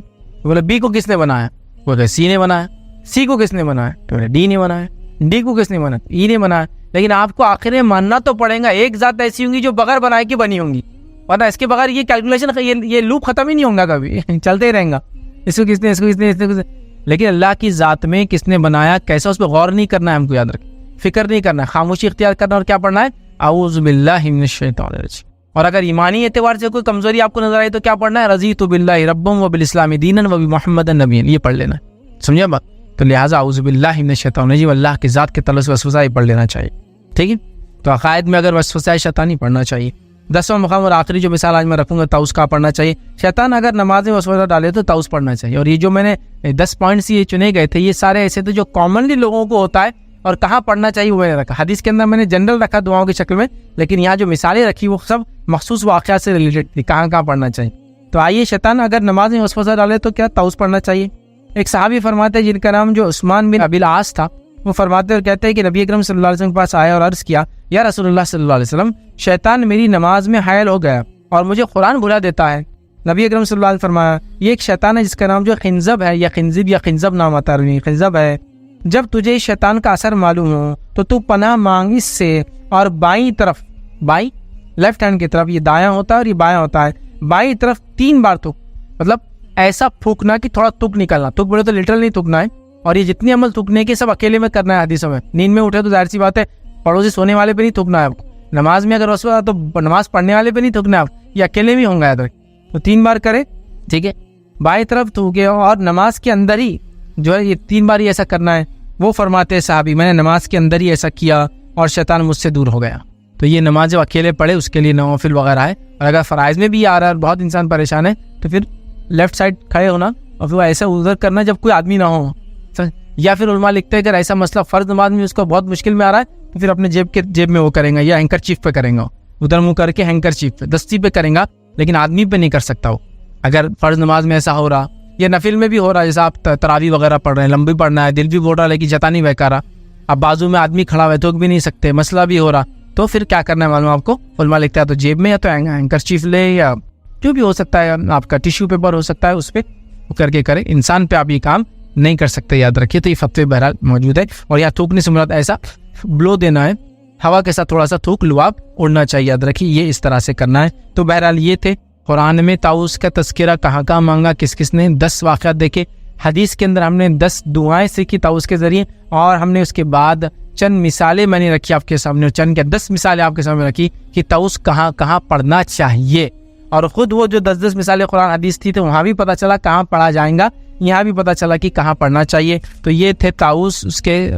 بولے بی کو کس نے بنایا، کوئی کہے سی نے بنایا، سی کو کس نے بنایا، تو ڈی نے بنایا، ڈی کو کس نے بنایا؟ ای نے بنایا. لیکن آپ کو آخر میں ماننا تو پڑے گا ایک ذات ایسی ہوں گی جو بغیر بنائے کی بنی ہوں گی، ورنہ اس کے بغیر یہ کیلکولیشن یہ لوپ ختم ہی نہیں ہوگا کبھی، چلتے ہی رہیں گا. اس کو کس نے، اس کو کس نے، اس کو. لیکن اللہ کی ذات میں کس نے بنایا، کیسا، اس پہ غور نہیں کرنا ہے ہم کو، یاد رکھیں. فکر نہیں کرنا ہے، خاموشی اختیار کرنا. اور کیا پڑھنا ہے؟ اعوذ باللہ من الشیطان الرجیم. اور اگر ایمانی اعتبار سے کوئی کمزوری آپ کو نظر آئی تو کیا پڑھنا ہے؟ رضیت باللہ ربا وبالاسلام دینا وبمحمد نبیا. یہ پڑھ لینا ہے. سمجھا بات؟ تو لہٰذا اعوذ باللہ من الشیطان الرجیم، اللہ کی ذات کے تعلق سے وسوسہ ہی پڑھ لینا چاہیے. ٹھیک ہے. تو عقائد میں اگر وسوسہ شیطانی پڑھنا چاہیے. 10واں مقام اور آخری جو مثال آج میں رکھوں گا طاؤس کا پڑھنا چاہیے. شیطان اگر نماز میں وسوسہ ڈالے تو طاؤس پڑھنا چاہیے. اور یہ جو میں نے 10 پوائنٹس یہ چنے گئے تھے، یہ سارے ایسے تھے جو کامنلی لوگوں کو ہوتا ہے. اور کہاں پڑھنا چاہیے وہ میں نے رکھا. حدیث کے اندر میں نے جنرل رکھا دعاؤں کی شکل میں، لیکن یہاں جو مثالیں رکھی وہ سب مخصوص واقعات سے ریلیٹڈ تھی، کہاں کہاں پڑھنا چاہیے. تو آئیے، شیطان اگر نماز میں وسوسہ ڈالے تو کیا طاؤس پڑھنا چاہیے. ایک صحابی فرماتے ہیں جن کا نام جو عثمان بن ابی العاص تھا، وہ فرماتے اور کہتے ہیں کہ نبی اکرم صلی اللہ علیہ وسلم کے پاس آیا اور عرض کیا، یا رسول اللہ صلی اللہ علیہ وسلم، شیطان میری نماز میں حائل ہو گیا اور مجھے قرآن بھلا دیتا ہے. نبی اکرم صلی اللہ علیہ وسلم فرمایا، یہ ایک شیطان ہے جس کا نام جو خنزب ہے، یا خنزب یا خنزب نام آتا ہے، خنزب ہے. جب تجھے اس شیطان کا اثر معلوم ہو تو تو پناہ مانگ اس سے، اور بائیں طرف، بائیں لیفٹ ہینڈ کی طرف، یہ دایاں ہوتا ہے اور یہ بایاں ہوتا ہے، بائیں طرف 3 بار تھوک. مطلب ایسا پھونکنا کہ تھوڑا تھوک نکلنا. تھوک بولے تو لٹرل نہیں تھوکنا ہے. اور یہ جتنی عمل تھوکنے کے سب اکیلے میں کرنا ہے. حدیثوں میں نیند میں اٹھے تو ظاہر سی بات ہے پڑوسی سونے والے پہ نہیں تھوکنا ہے آپ کو. نماز میں اگر وسوسہ تو نماز پڑھنے والے پہ نہیں تھوکنا ہے آپ، یہ اکیلے بھی ہوں گا. یاد رکھ. تو 3 بار کرے. ٹھیک ہے. بائیں طرف تھوکے اور نماز کے اندر ہی جو ہے یہ 3 بار ہی ایسا کرنا ہے. وہ فرماتے ہیں صحابی، میں نے نماز کے اندر ہی ایسا کیا اور شیطان مجھ سے دور ہو گیا. تو یہ نماز جو اکیلے پڑھے اس کے لیے نوافل وغیرہ ہے. اور اگر فرائض میں بھی آ رہا ہے اور بہت انسان پریشان ہے تو پھر لیفٹ سائڈ کھڑے ہونا اور پھر ایسا ادھر کرنا جب کوئی آدمی نہ ہو. یا پھر علماء لکھتے ہیں اگر ایسا مسئلہ فرض نماز میں اس کو بہت مشکل میں آ رہا ہے تو پھر اپنے جیب میں وہ کریں گا، یا ہینکر چیف پہ کریں گا، ادھر منہ کر کے ہینکر چیف پہ، دستی پہ کریں گا، لیکن آدمی پہ نہیں کر سکتا وہ. اگر فرض نماز میں ایسا ہو رہا، یا نفل میں بھی ہو رہا، جیسا آپ تراویح وغیرہ پڑھ رہے ہیں، لمبی پڑھنا ہے، دل بھی بول رہا ہے لیکن جتا نہیں بہکا رہا، اب بازو میں آدمی کھڑا ہوا ہے تو بھی نہیں سکتے، مسئلہ بھی ہو رہا، تو پھر کیا کرنا ہے معلوم آپ کو؟ علماء لکھتا ہے تو جیب میں یا تو ہینکر چیف لے، یا جو بھی ہو سکتا ہے، آپ کا ٹیشو پیپر ہو سکتا ہے، اس پہ کر کے کرے. انسان پہ آپ یہ کام نہیں کر سکتے، یاد رکھیے. تو یہ فتوے بہرحال موجود ہے. اور یہاں تھوکنے سے مراد ایسا بلو دینا ہے، ہوا کے ساتھ تھوڑا سا تھوک لو آپ، اڑنا چاہیے. یاد رکھیے یہ اس طرح سے کرنا ہے. تو بہرحال یہ تھے قرآن میں طاؤس کا تذکرہ کہاں کہاں مانگا، کس کس نے. 10 واقعات دیکھے. حدیث کے اندر ہم نے 10 دعائیں سیکھی طاؤس کے ذریعے، اور ہم نے اس کے بعد چند مثالیں میں نے رکھی آپ کے سامنے، اور چند 10 مثالیں آپ کے سامنے رکھی کہ طاؤس کہاں کہاں پڑھنا چاہیے. اور خود وہ جو 10 مثالیں قرآن حدیث تھی تو وہاں بھی پتہ چلا کہاں پڑھا جائیں گا، یہاں بھی پتہ چلا کہ کہاں پڑھنا چاہیے. تو یہ تھے طاؤس، اس کے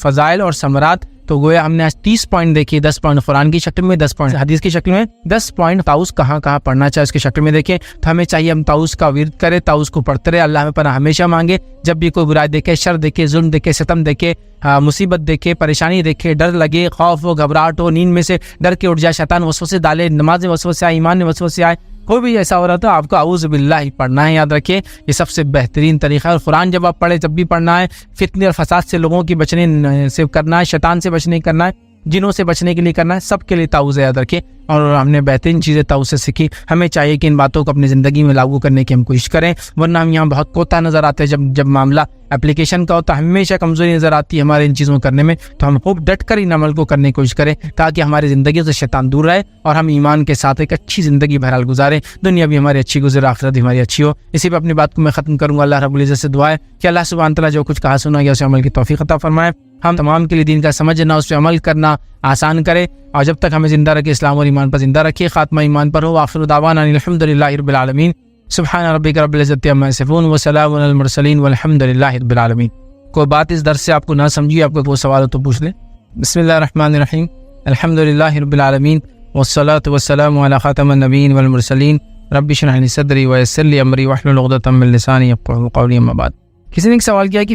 فضائل اور ثمرات. تو گویا ہم نے آج 30 پوائنٹ دیکھے، 10 پوائنٹ قرآن کی شکل میں، 10 پوائنٹ حدیث کی شکل میں، 10 پوائنٹ طاؤس کہاں کہاں پڑھنا چاہیے اس کی شکل میں دیکھیں. تو ہمیں چاہیے ہم طاؤس کا ورد کریں، طاؤس کو پڑھتے رہے، اللہ میں پناہ ہمیشہ مانگے. جب بھی کوئی برائی دیکھے، شر دیکھے، ظلم دیکھے، ستم دیکھے، مصیبت دیکھے، پریشانی دیکھے، ڈر لگے، خوف ہو، گھبراہٹ ہو، نیند میں سے ڈر کے اٹھ جائے، شیطان وسوسے ڈالے، نماز میں وسوسے آئے، ایمان میں وسوسے آئے، کوئی بھی ایسا ہو رہا تو آپ کو اعوذ باللہ ہی پڑھنا ہے. یاد رکھیے یہ سب سے بہترین طریقہ ہے. اور قرآن جب آپ پڑھیں جب بھی پڑھنا ہے. فتنے اور فساد سے لوگوں کی بچنے سے کرنا ہے، شیطان سے بچنے کرنا ہے، جنوں سے بچنے کے لیے کرنا ہے، سب کے لیے طاؤس یاد رکھیں. اور ہم نے بہترین چیزیں طاؤس سے سیکھی. ہمیں چاہیے کہ ان باتوں کو اپنی زندگی میں لاگو کرنے کی ہم کوشش کریں، ورنہ ہم یہاں بہت کوتا نظر آتے ہیں. جب معاملہ اپلیکیشن کا ہوتا ہے ہمیشہ کمزوری نظر آتی ہے ہمارے ان چیزوں کرنے میں. تو ہم خوب ڈٹ کر ان عمل کو کرنے کی کوشش کریں تاکہ ہماری زندگی سے شیطان دور رہے اور ہم ایمان کے ساتھ ایک اچھی زندگی بہرحال گزاریں. دنیا بھی ہماری اچھی گزرے، آخرت بھی ہماری اچھی ہو. اسی پہ اپنی بات کو میں ختم کروں گا. اللہ رب العزت سے دعا ہے کہ اللہ سبحانہ تعالیٰ جو کچھ کہا سنا گیا اسے عمل کی توفیق عطا فرمائے. ہم تمام کے لیے دین کا سمجھنا، اس پہ عمل کرنا آسان کرے، اور جب تک ہمیں زندہ رکھے اسلام اور ایمان پر زندہ رکھے. خاتمہ ایمان پر ہو. آخر دعوانا الحمدللہ رب العالمین. سبحان ربک رب العزت عما یصفون وسلام علی المرسلین والحمدللہ رب العالمین. کوئی بات اس درس سے آپ کو نہ سمجھی، آپ کو کوئی سوال ہو تو پوچھ لیں. بسم اللہ الرحمن الرحیم. الحمدللہ رب العالمین والصلاة والسلام علی خاتم النبیین والمرسلین. رب اشرح لی صدری ویسر لی امری واحلل عقدۃ من لسانی یفقہوا قولی. اما بعد، کسی نے ایک سوال کیا کہ